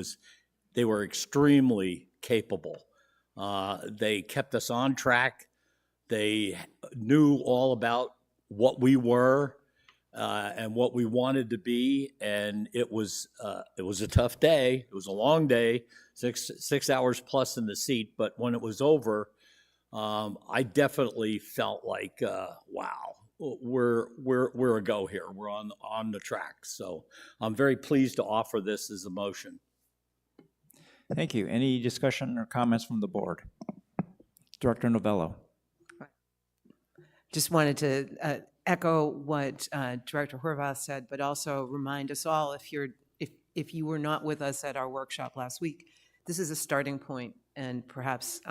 they were extremely capable. They kept us on track. They knew all about what we were and what we wanted to be, and it was a tough day. It was a long day, six hours plus in the seat. But when it was over, I definitely felt like, wow, we're a go here. We're on the track. So I'm very pleased to offer this as a motion. Thank you. Any discussion or comments from the board? Director Novello. Just wanted to echo what Director Horvath said, but also remind us all, if you were not with us at our workshop last week, this is a starting point, and perhaps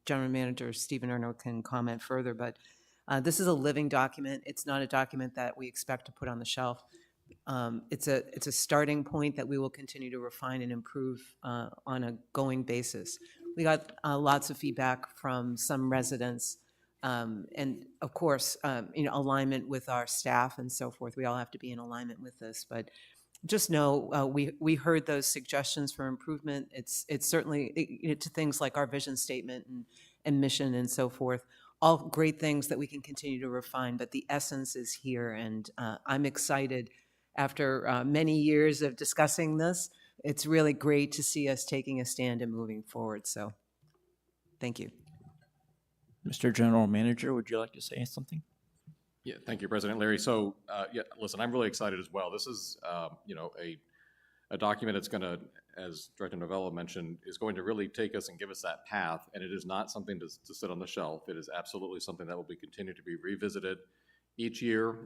General Manager Stephen Erno can comment further, but this is a living document. It's not a document that we expect to put on the shelf. It's a starting point that we will continue to refine and improve on a going basis. We got lots of feedback from some residents, and of course, alignment with our staff and so forth. We all have to be in alignment with this, but just know we heard those suggestions for improvement. It's certainly to things like our vision statement and mission and so forth. All great things that we can continue to refine, but the essence is here, and I'm excited. After many years of discussing this, it's really great to see us taking a stand and moving forward. So, thank you. Mr. General Manager, would you like to say something? Yeah, thank you, President Larry. So, yeah, listen, I'm really excited as well. This is, a document that's going to, as Director Novello mentioned, is going to really take us and give us that path. And it is not something to sit on the shelf. It is absolutely something that will be continue to be revisited each year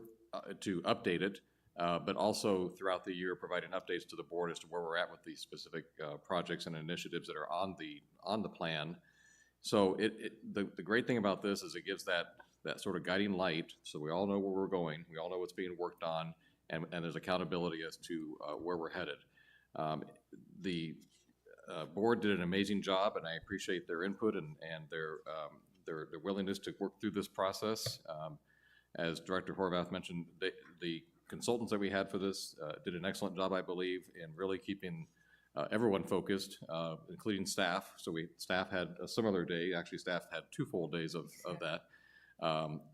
to update it. But also throughout the year, providing updates to the board as to where we're at with these specific projects and initiatives that are on the plan. So the great thing about this is it gives that sort of guiding light, so we all know where we're going, we all know what's being worked on, and there's accountability as to where we're headed. The board did an amazing job, and I appreciate their input and their willingness to work through this process. As Director Horvath mentioned, the consultants that we had for this did an excellent job, I believe, in really keeping everyone focused, including staff. So staff had a similar day. Actually, staff had 2 full days of that.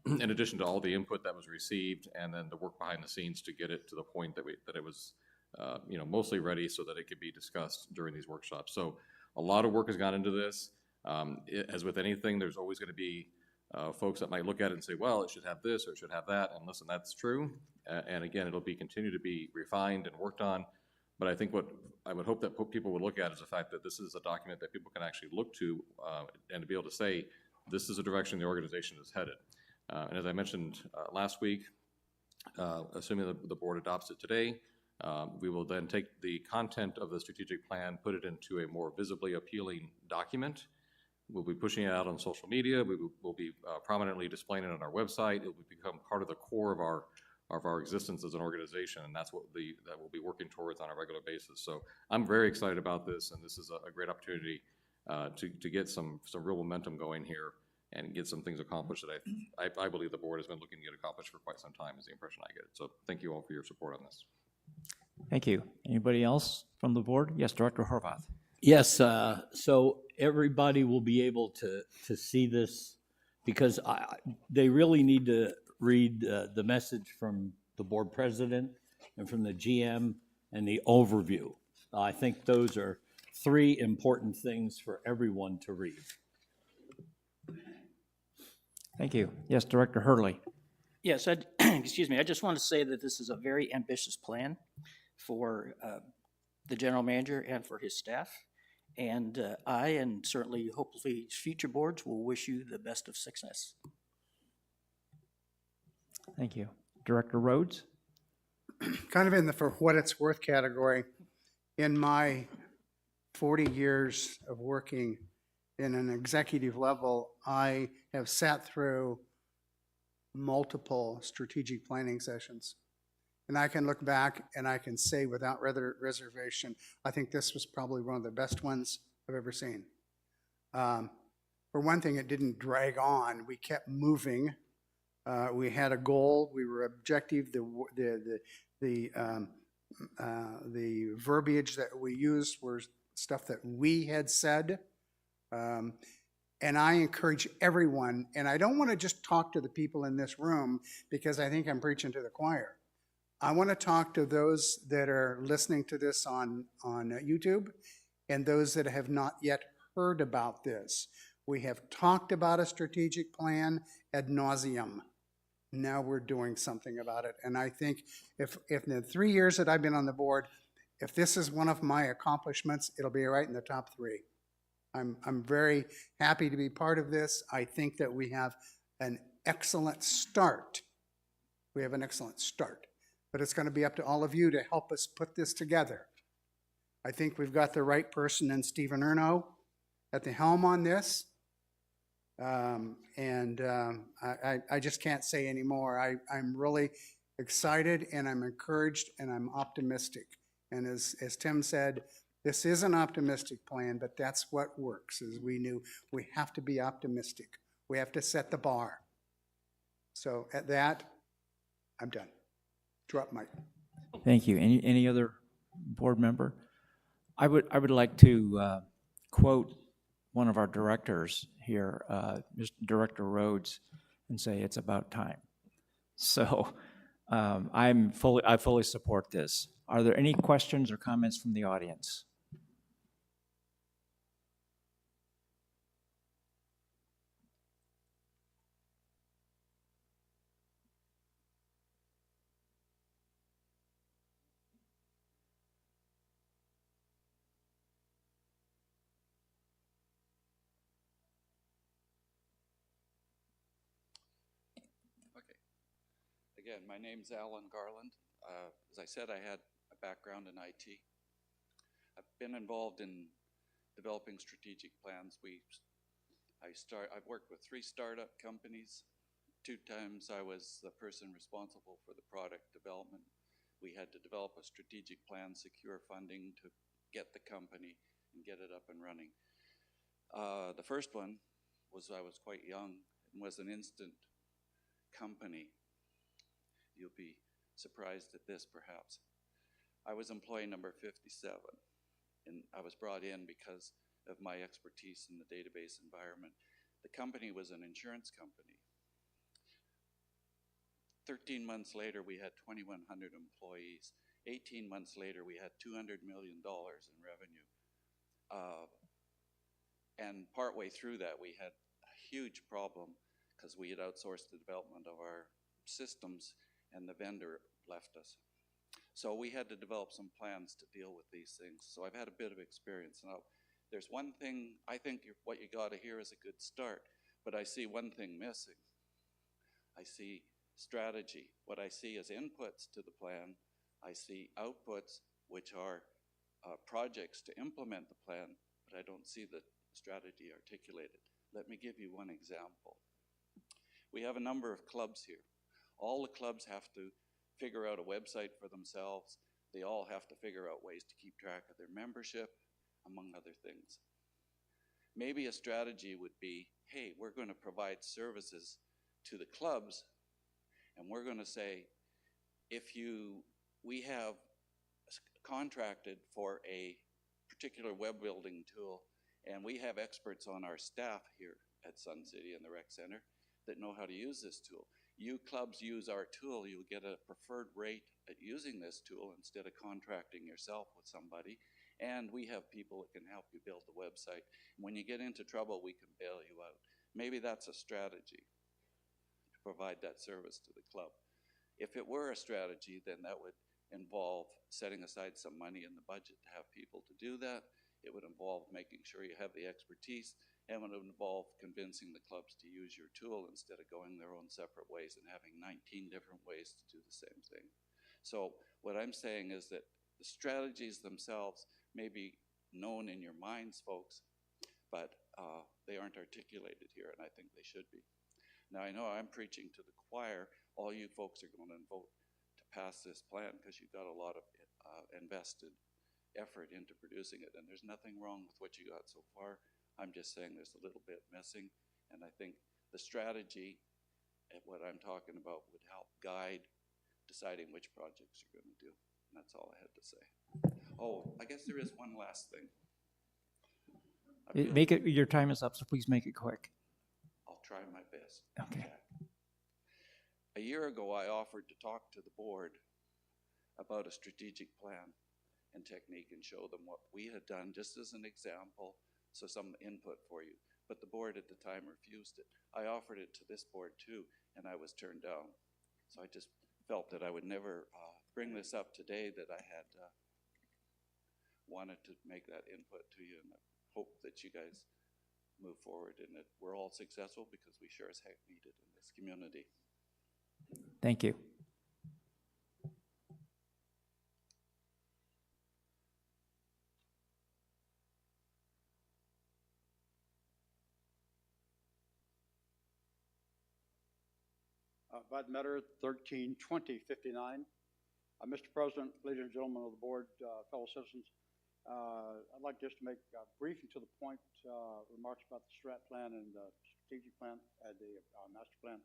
In addition to all the input that was received, and then the work behind the scenes to get it to the point that it was, mostly ready so that it could be discussed during these workshops. So a lot of work has gone into this. As with anything, there's always going to be folks that might look at it and say, well, it should have this or it should have that. And listen, that's true. And again, it'll continue to be refined and worked on. But I think what I would hope that people would look at is the fact that this is a document that people can actually look to and to be able to say, this is the direction the organization is headed. And as I mentioned last week, assuming the board adopts it today, we will then take the content of the strategic plan, put it into a more visibly appealing document. We'll be pushing it out on social media. We'll be prominently displaying it on our website. It will become part of the core of our existence as an organization, and that's what that we'll be working towards on a regular basis. So I'm very excited about this, and this is a great opportunity to get some real momentum going here and get some things accomplished that I believe the board has been looking to get accomplished for quite some time, is the impression I get. So thank you all for your support on this. Thank you. Anybody else from the board? Yes, Director Horvath. Yes, so everybody will be able to see this, because they really need to read the message from the board president and from the GM and the overview. I think those are 3 important things for everyone to read. Thank you. Yes, Director Hurley. Yes, excuse me, I just want to say that this is a very ambitious plan for the general manager and for his staff. And I, and certainly hopefully future boards, will wish you the best of success. Thank you. Director Rhodes? Kind of in the for what it's worth category, in my 40 years of working in an executive level, I have sat through multiple strategic planning sessions. And I can look back and I can say without reservation, I think this was probably one of the best ones I've ever seen. For one thing, it didn't drag on. We kept moving. We had a goal. We were objective. The verbiage that we used were stuff that we had said. And I encourage everyone, and I don't want to just talk to the people in this room because I think I'm preaching to the choir. I want to talk to those that are listening to this on YouTube and those that have not yet heard about this. We have talked about a strategic plan ad nauseum. Now we're doing something about it. And I think if in the 3 years that I've been on the board, if this is one of my accomplishments, it'll be right in the top 3. I'm very happy to be part of this. I think that we have an excellent start. We have an excellent start. But it's going to be up to all of you to help us put this together. I think we've got the right person in Stephen Erno at the helm on this. I just can't say any more. I'm really excited and I'm encouraged and I'm optimistic. And as Tim said, this is an optimistic plan, but that's what works, is we knew we have to be optimistic. We have to set the bar. So at that, I'm done. Drop mic. Thank you. Any other board member? I would like to quote one of our directors here, Mr. Director Rhodes, and say it's about time. So I fully support this. Are there any questions or comments from the audience? Again, my name's Alan Garland. As I said, I had a background in IT. I've been involved in developing strategic plans. I've worked with 3 startup companies. 2 times I was the person responsible for the product development. We had to develop a strategic plan, secure funding to get the company and get it up and running. The first one I was quite young and was an instant company. You'll be surprised at this perhaps. I was employee number 57, and I was brought in because of my expertise in the database environment. The company was an insurance company. 13 months later, we had 2,100 employees. 18 months later, we had $200 million in revenue. And partway through that, we had a huge problem because we had outsourced the development of our systems and the vendor left us. So we had to develop some plans to deal with these things. So I've had a bit of experience. Now, there's one thing, I think what you got to hear is a good start, but I see one thing missing. I see strategy. What I see is inputs to the plan. I see outputs, which are projects to implement the plan, but I don't see the strategy articulated. Let me give you one example. We have a number of clubs here. All the clubs have to figure out a website for themselves. They all have to figure out ways to keep track of their membership, among other things. Maybe a strategy would be, hey, we're going to provide services to the clubs, and we're going to say, we have contracted for a particular web building tool, and we have experts on our staff here at Sun City and the Rec Center that know how to use this tool. You clubs use our tool, you'll get a preferred rate at using this tool instead of contracting yourself with somebody. And we have people that can help you build the website. When you get into trouble, we can bail you out. Maybe that's a strategy to provide that service to the club. If it were a strategy, then that would involve setting aside some money in the budget to have people to do that. It would involve making sure you have the expertise, and it would involve convincing the clubs to use your tool instead of going their own separate ways and having 19 different ways to do the same thing. So what I'm saying is that the strategies themselves may be known in your minds, folks, but they aren't articulated here, and I think they should be. Now, I know I'm preaching to the choir. All you folks are going to vote to pass this plan because you've got a lot of invested effort into producing it, and there's nothing wrong with what you got so far. I'm just saying there's a little bit missing, and I think the strategy at what I'm talking about would help guide deciding which projects you're going to do. And that's all I had to say. Oh, I guess there is one last thing. Make it, your time is up, so please make it quick. I'll try my best. Okay. A year ago, I offered to talk to the board about a strategic plan and technique and show them what we had done, just as an example, so some input for you. But the board at the time refused it. I offered it to this board too, and I was turned down. So I just felt that I would never bring this up today, that I had wanted to make that input to you, and I hope that you guys move forward and that we're all successful, because we sure as heck need it in this community. Thank you. Bud Metter, 132059. Mr. President, ladies and gentlemen of the board, fellow citizens, I'd like just to make brief and to the point remarks about the strat plan and the strategic plan and the master plan.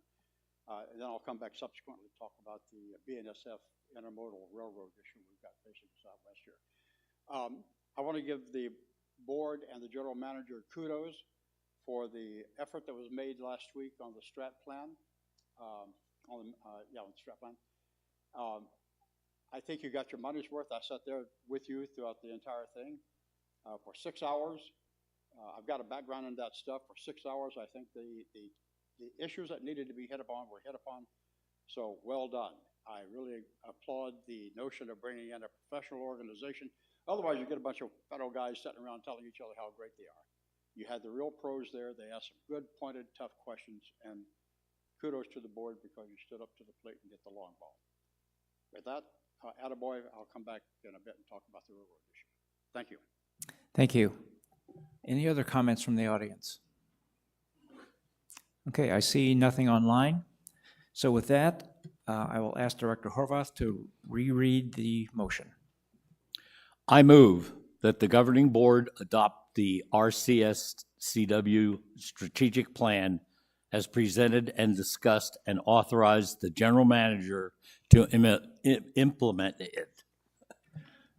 And then I'll come back subsequently to talk about the BNSF intermodal railroad issue we've got facing the Southwest here. I want to give the board and the general manager kudos for the effort that was made last week on the strat plan. On the strat plan. I think you got your money's worth. I sat there with you throughout the entire thing for 6 hours. I've got a background in that stuff. For 6 hours, I think the issues that needed to be hit upon were hit upon. So well done. I really applaud the notion of bringing in a professional organization. Otherwise, you get a bunch of federal guys sitting around telling each other how great they are. You had the real pros there. They asked some good, pointed, tough questions, and kudos to the board because you stood up to the plate and get the long ball. With that, attaboy, I'll come back in a bit and talk about the railroad issue. Thank you. Thank you. Any other comments from the audience? Okay, I see nothing online. So with that, I will ask Director Horvath to reread the motion. I move that the governing board adopt the RCS CW strategic plan as presented and discussed, and authorize the general manager to implement it.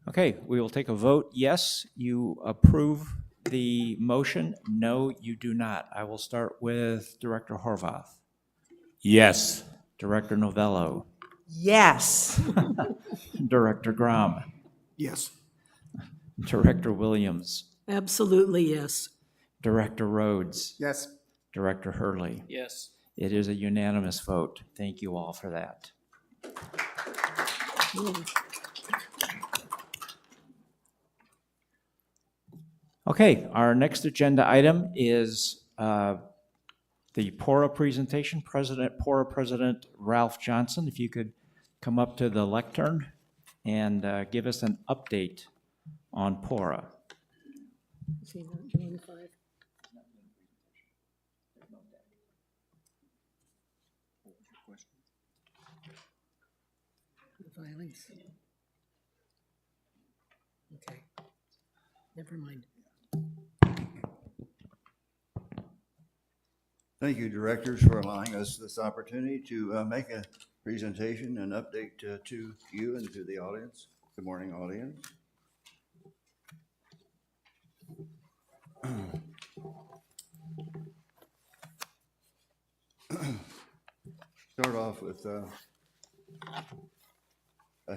Okay, we will take a vote. Yes, you approve the motion. No, you do not. I will start with Director Horvath, Yes. Director Novello, Yes. Director Grom, Yes. Director Williams, Absolutely, yes. Director Rhodes, Yes. Director Hurley. Yes. It is a unanimous vote. Thank you all for that. Okay, our next agenda item is the PORA presentation. PORA President Ralph Johnson, if you could come up to the lectern and give us an update on PORA. See that, Jane 5? The filings. Okay, never mind. Thank you, directors, for allowing us this opportunity to make a presentation and update to you and to the audience. Good morning, audience. Start off with a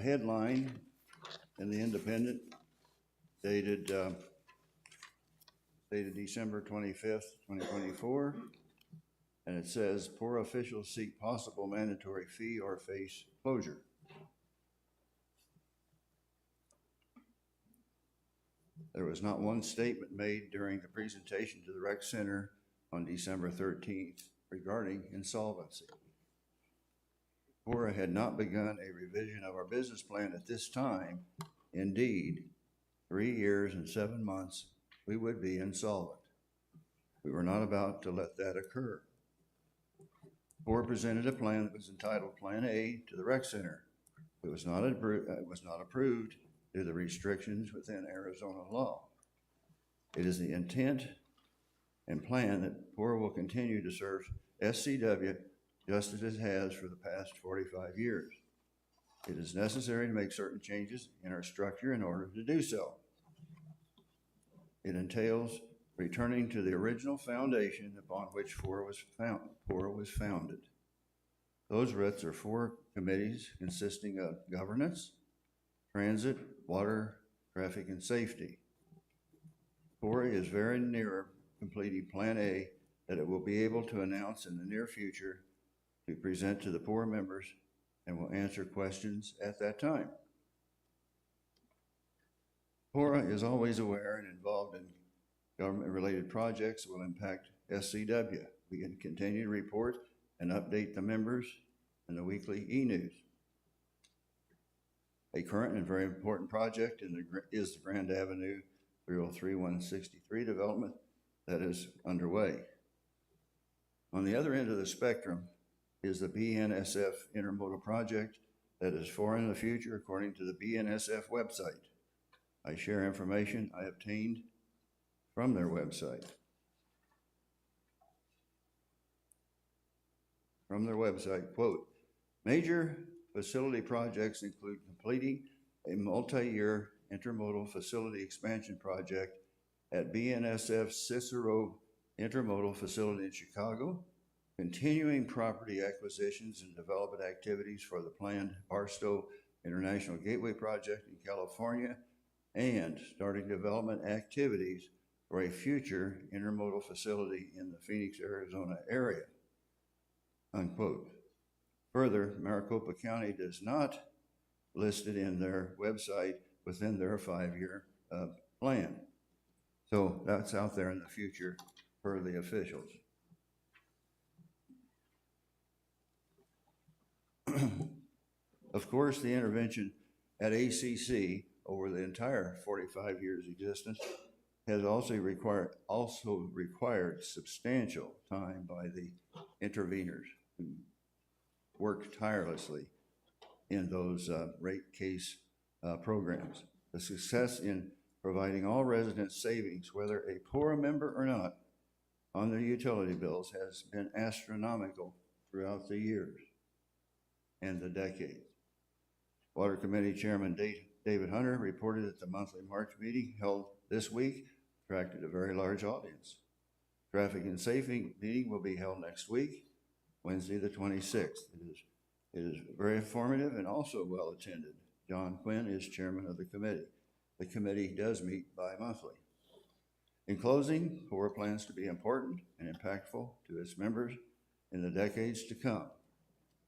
headline in the Independent dated December 25th, 2024. And it says, PORA officials seek possible mandatory fee or face closure. There was not one statement made during the presentation to the Rec Center on December 13th regarding insolvency. PORA had not begun a revision of our business plan at this time. Indeed, 3 years and 7 months, we would be insolvent. We were not about to let that occur. PORA presented a plan that was entitled Plan A to the Rec Center. It was not approved due to the restrictions within Arizona law. It is the intent and plan that PORA will continue to serve SCW just as it has for the past 45 years. It is necessary to make certain changes in our structure in order to do so. It entails returning to the original foundation upon which PORA was founded. Those roots are 4 committees consisting of governance, transit, water, traffic, and safety. PORA is very near completing Plan A that it will be able to announce in the near future to present to the PORA members and will answer questions at that time. PORA is always aware and involved in government-related projects that will impact SCW. We can continue to report and update the members in the weekly e-news. A current and very important project is the Grand Avenue 303-163 development that is underway. On the other end of the spectrum is the BNSF intermodal project that is far in the future according to the BNSF website. I share information I obtained from their website. From their website, quote, major facility projects include completing a multi-year intermodal facility expansion project at BNSF Cicero Intermodal Facility in Chicago, continuing property acquisitions and development activities for the planned Barstow International Gateway project in California, and starting development activities for a future intermodal facility in the Phoenix, Arizona area, unquote. Further, Maricopa County does not list it in their website within their 5-year plan. So that's out there in the future per the officials. Of course, the intervention at ACC over the entire 45 years existence has also required substantial time by the interveners who worked tirelessly in those rate case programs. The success in providing all residents savings, whether a PORA member or not, on their utility bills has been astronomical throughout the years and the decades. Water Committee Chairman David Hunter reported that the monthly March meeting held this week attracted a very large audience. Traffic and Safety meeting will be held next week, Wednesday the 26th. It is very informative and also well attended. John Quinn is chairman of the committee. The committee does meet bi-monthly. In closing, CORE plans to be important and impactful to its members in the decades to come.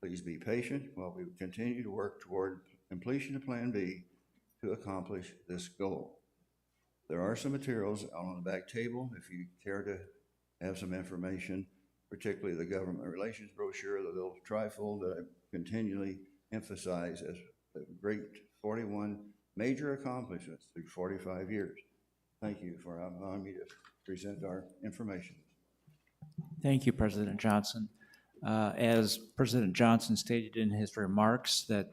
Please be patient while we continue to work toward completion of Plan B to accomplish this goal. There are some materials out on the back table if you care to have some information, particularly the government relations brochure, the little trifold that I continually emphasize as a great 41 major accomplishments through 45 years. Thank you for allowing me to present our information. Thank you, President Johnson. As President Johnson stated in his remarks that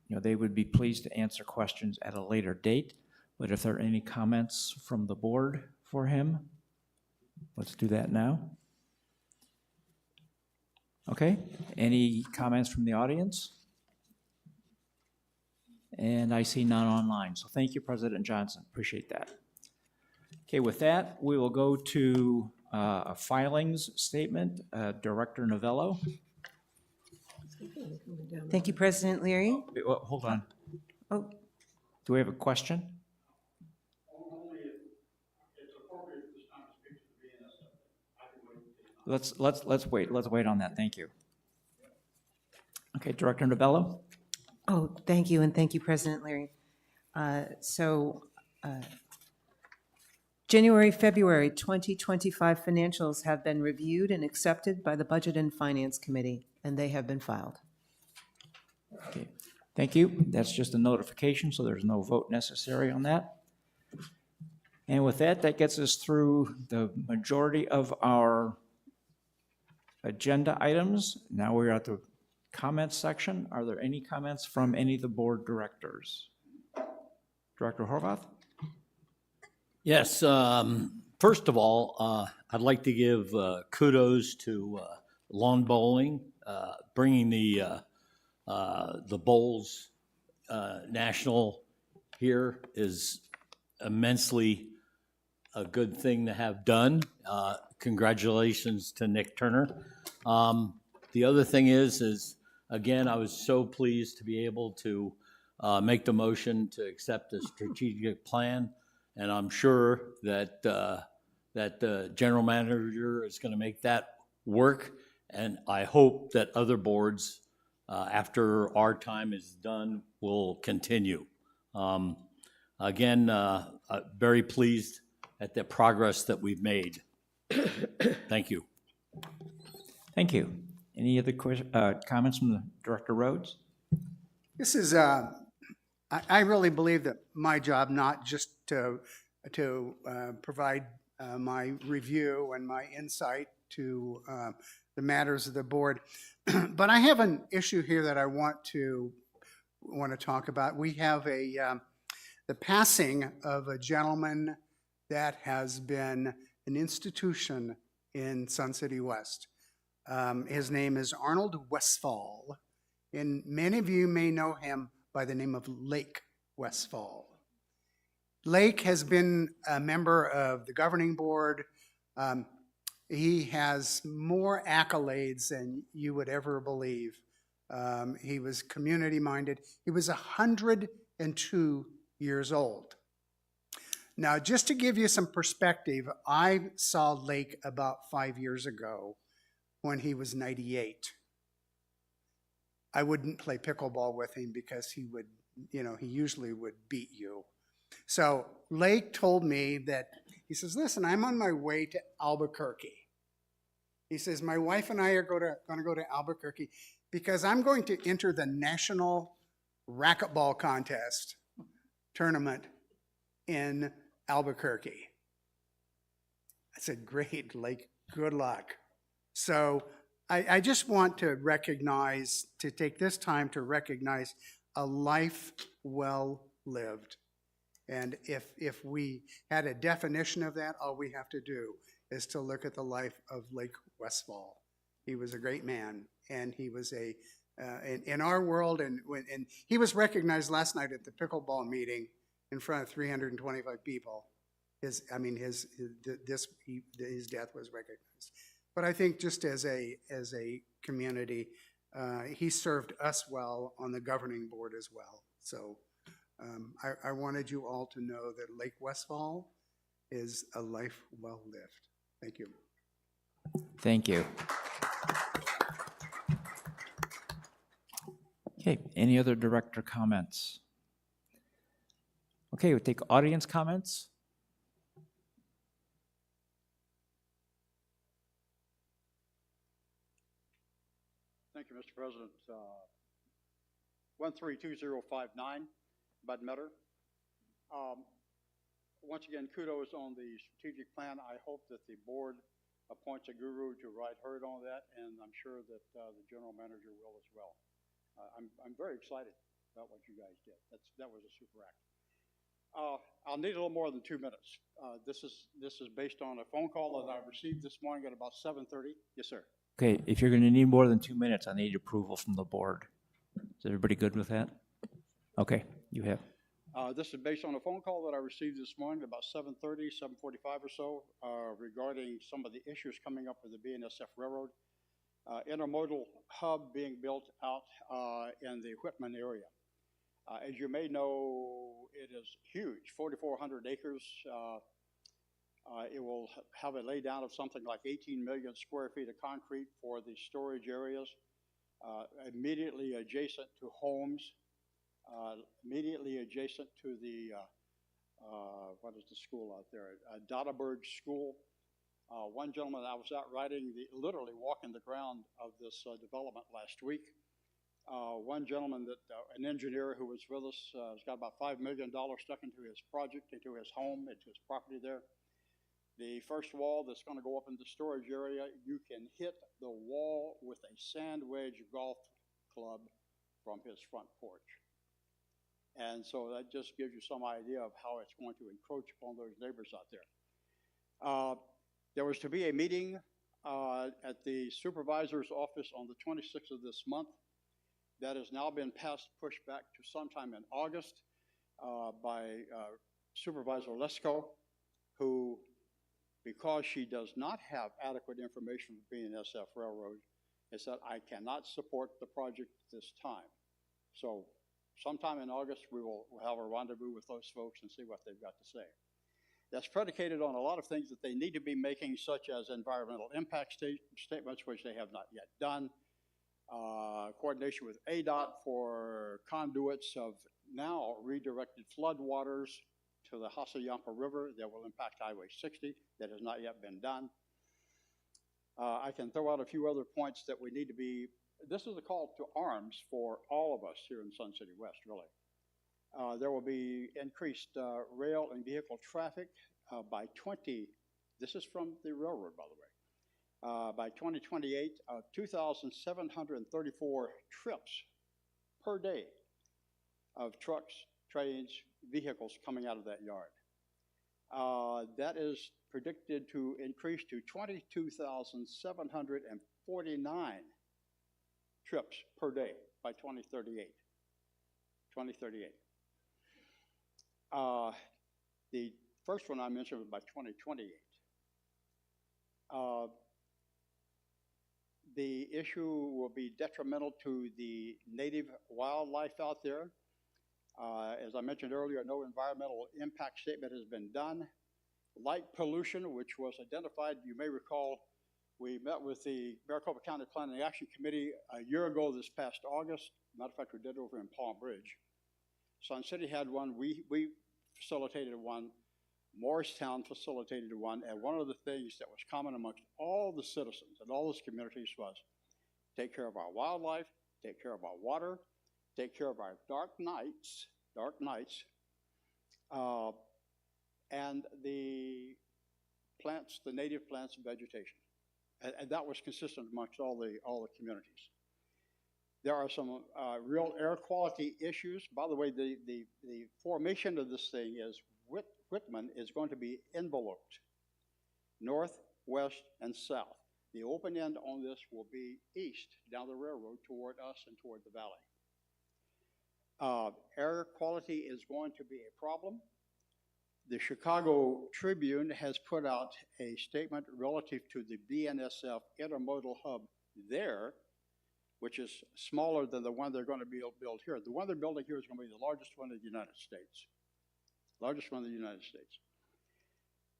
they would be pleased to answer questions at a later date, but if there are any comments from the board for him, let's do that now. Okay, any comments from the audience? And I see none online, so thank you, President Johnson, appreciate that. Okay, with that, we will go to a filings statement. Director Novello. Thank you, President Leary. Wait, hold on. Oh, Do we have a question? Let's wait on that, thank you. Okay, Director Novello. oh, thank you, and thank you, President Leary. January, February 2025 financials have been reviewed and accepted by the Budget and Finance Committee, and they have been filed. Okay, thank you. That's just a notification, so there's no vote necessary on that. And with that, that gets us through the majority of our agenda items. Now we're at the comments section. Are there any comments from any of the board directors? Director Horvath? Yes, first of all, I'd like to give kudos to Lawn Bowling. Bringing the bowls national here is immensely a good thing to have done. Congratulations to Nick Turner. The other thing is again, I was so pleased to be able to make the motion to accept the strategic plan. And I'm sure that that the general manager is going to make that work. And I hope that other boards, after our time is done, will continue. Again, very pleased at the progress that we've made. Thank you. Thank you. Any other comments from the Director Rhodes? This is, I really believe that my job, not just to provide my review and my insight to the matters of the board, but I have an issue here that I want to talk about. We have the passing of a gentleman that has been an institution in Sun City West. His name is Arnold Westfall, and many of you may know him by the name of Lake Westfall. Lake has been a member of the governing board. He has more accolades than you would ever believe. He was community-minded. He was 102 years old. Now, just to give you some perspective, I saw Lake about 5 years ago when he was 98. I wouldn't play pickleball with him because he would, he usually would beat you. So Lake told me that, he says, listen, I'm on my way to Albuquerque. He says, my wife and I are going to go to Albuquerque because I'm going to enter the National Racquetball Contest tournament in Albuquerque. I said, great, Lake, good luck. So I just want to take this time to recognize a life well lived. And if we had a definition of that, all we have to do is to look at the life of Lake Westfall. He was a great man, and he was in our world, and he was recognized last night at the pickleball meeting in front of 325 people. His death was recognized. But I think just as a community, he served us well on the governing board as well. So I wanted you all to know that Lake Westfall is a life well lived. Thank you. Thank you. Okay, any other director comments? Okay, we'll take audience comments. Thank you, Mr. President. 132059, Bud Metter. Once again, kudos on the strategic plan. I hope that the board appoints a guru to ride herd on that, and I'm sure that the general manager will as well. I'm very excited about what you guys did. That was a super act. I'll need a little more than 2 minutes. This is based on a phone call that I received this morning at about 7:30. Yes, sir. Okay, if you're going to need more than 2 minutes, I need approval from the board. Is everybody good with that? Okay, you have. This is based on a phone call that I received this morning at about 7:30, 7:45 or so, regarding some of the issues coming up with the BNSF Railroad. Intermodal hub being built out in the Whitman area. As you may know, it is huge, 4,400 acres. It will have a laydown of something like 18 million square feet of concrete for the storage areas, immediately adjacent to homes, immediately adjacent to the, what is the school out there? Dottaburg School. One gentleman, I was out riding, literally walking the ground of this development last week. One gentleman, an engineer who was with us, has got about $5 million stuck into his project, into his home, into his property there. The first wall that's going to go up in the storage area, you can hit the wall with a sand wedge golf club from his front porch. And so that just gives you some idea of how it's going to encroach upon those neighbors out there. There was to be a meeting at the supervisor's office on the 26th of this month. That has now been pushed back to sometime in August by Supervisor Lesko, who, because she does not have adequate information from BNSF Railroad, has said, I cannot support the project at this time. So sometime in August, we'll have a rendezvous with those folks and see what they've got to say. That's predicated on a lot of things that they need to be making, such as environmental impact statements, which they have not yet done, coordination with ADOT for conduits of now redirected floodwaters to the Hassayampa River that will impact Highway 60 that has not yet been done. I can throw out a few other points that we need to be, this is a call to arms for all of us here in Sun City West, really. There will be increased rail and vehicle traffic by 20, this is from the railroad, by the way, by 2028, 2,734 trips per day of trucks, trains, vehicles coming out of that yard. That is predicted to increase to 22,749 trips per day by 2038. The first one I mentioned was by 2028. The issue will be detrimental to the native wildlife out there. As I mentioned earlier, no environmental impact statement has been done. Light pollution, which was identified, you may recall, we met with the Maricopa County Planning Action Committee a year ago this past August. Matter of fact, we did it over in Palm Bridge. Sun City had one, we facilitated one, Morristown facilitated one, and one of the things that was common amongst all the citizens and all those communities was take care of our wildlife, take care of our water, take care of our dark nights, and the plants, the native plants and vegetation. And that was consistent amongst all the communities. There are some real air quality issues. By the way, the formation of this thing is Whitman is going to be enveloped, north, west, and south. The open end on this will be east down the railroad toward us and toward the valley. Air quality is going to be a problem. The Chicago Tribune has put out a statement relative to the BNSF intermodal hub there, which is smaller than the one they're going to build here. The one they're building here is going to be the largest one in the United States. Largest one in the United States.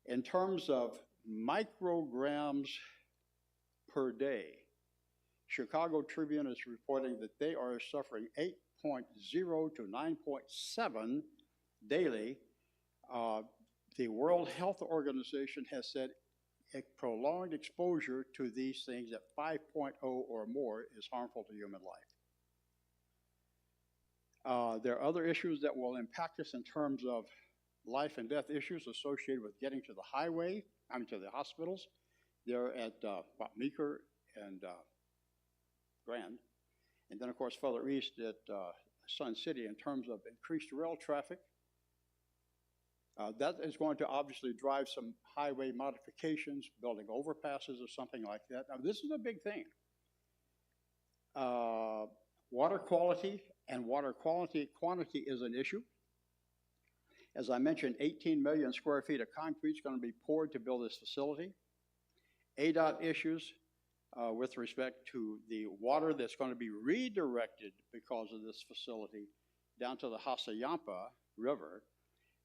In terms of micrograms per day, Chicago Tribune is reporting that they are suffering 8.0 to 9.7 daily. The World Health Organization has said a prolonged exposure to these things at 5.0 or more is harmful to human life. There are other issues that will impact us in terms of life and death issues associated with getting to the highway, to the hospitals. They're at Meeker and Grand. And then, of course, further east at Sun City in terms of increased rail traffic. That is going to obviously drive some highway modifications, building overpasses or something like that. Now, this is a big thing. Water quality and water quantity is an issue. As I mentioned, 18 million square feet of concrete is going to be poured to build this facility. ADOT issues with respect to the water that's going to be redirected because of this facility down to the Hassayampa River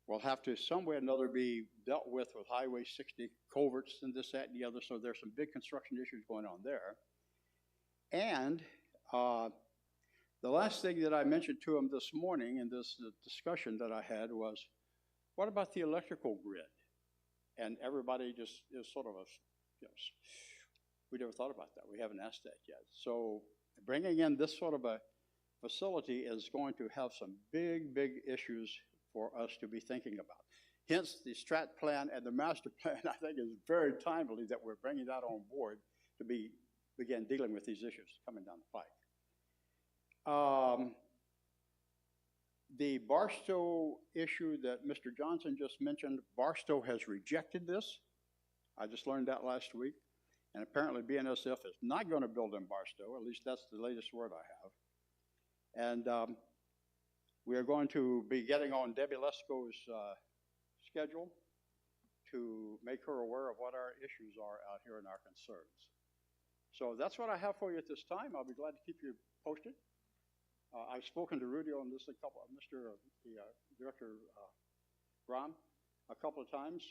will have to some way or another be dealt with Highway 60 culverts and this, that, and the other. So there's some big construction issues going on there. And the last thing that I mentioned to him this morning in this discussion that I had was, what about the electrical grid? And everybody just is sort of we never thought about that. We haven't asked that yet. So bringing in this sort of a facility is going to have some big, big issues for us to be thinking about. Hence, the strat plan and the master plan, I think, is very timely that we're bringing that on board to begin dealing with these issues coming down the pike. The Barstow issue that Mr. Johnson just mentioned, Barstow has rejected this. I just learned that last week. And apparently BNSF is not going to build in Barstow. At least that's the latest word I have. And we are going to be getting on Debbie Lesko's schedule to make her aware of what our issues are out here and our concerns. So that's what I have for you at this time. I'll be glad to keep you posted. I've spoken to Rudy on this Director Braun a couple of times.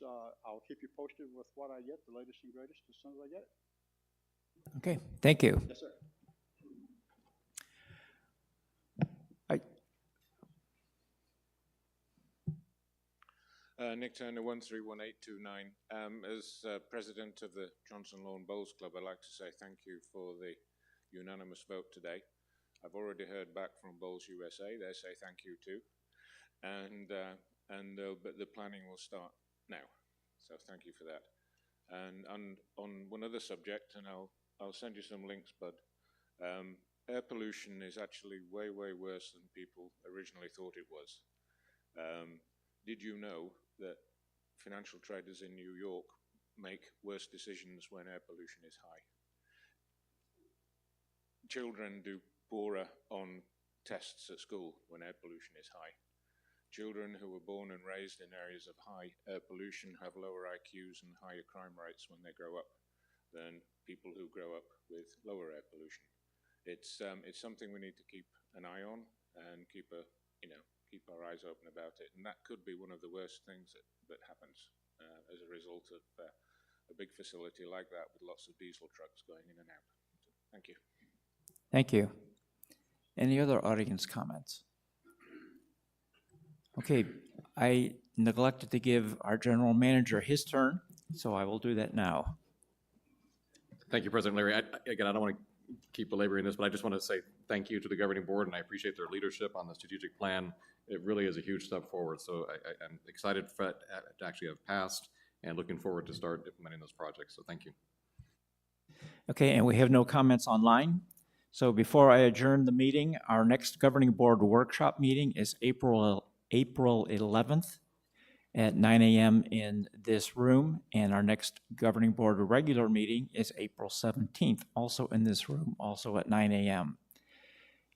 I'll keep you posted with what I get, the latest and greatest, as soon as I get it. Okay, thank you. Yes, sir. Nick Turner, 131829. As president of the Johnson Lawn Bowls Club, I'd like to say thank you for the unanimous vote today. I've already heard back from Bowls USA. They say thank you too. But the planning will start now. So thank you for that. And on one other subject, and I'll send you some links, Bud. Air pollution is actually way, way worse than people originally thought it was. Did you know that financial traders in New York make worse decisions when air pollution is high? Children do poorer on tests at school when air pollution is high. Children who were born and raised in areas of high air pollution have lower IQs and higher crime rates when they grow up than people who grow up with lower air pollution. It's something we need to keep an eye on and keep our eyes open about it. And that could be one of the worst things that happens as a result of a big facility like that with lots of diesel trucks going in and out. So, thank you. Thank you. Any other audience comments? Okay, I neglected to give our general manager his turn, so I will do that now. Thank you, President Larry. Again, I don't want to keep belaboring this, but I just want to say thank you to the governing board, and I appreciate their leadership on the strategic plan. It really is a huge step forward. So I'm excited for it to actually have passed and looking forward to start implementing those projects. So thank you. Okay, and we have no comments online. So before I adjourn the meeting, our next governing board workshop meeting is April 11th at 9 a.m. in this room, and our next governing board regular meeting is April 17th, also in this room, also at 9 a.m.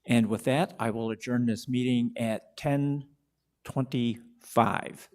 And with that, I will adjourn this meeting at 10:25.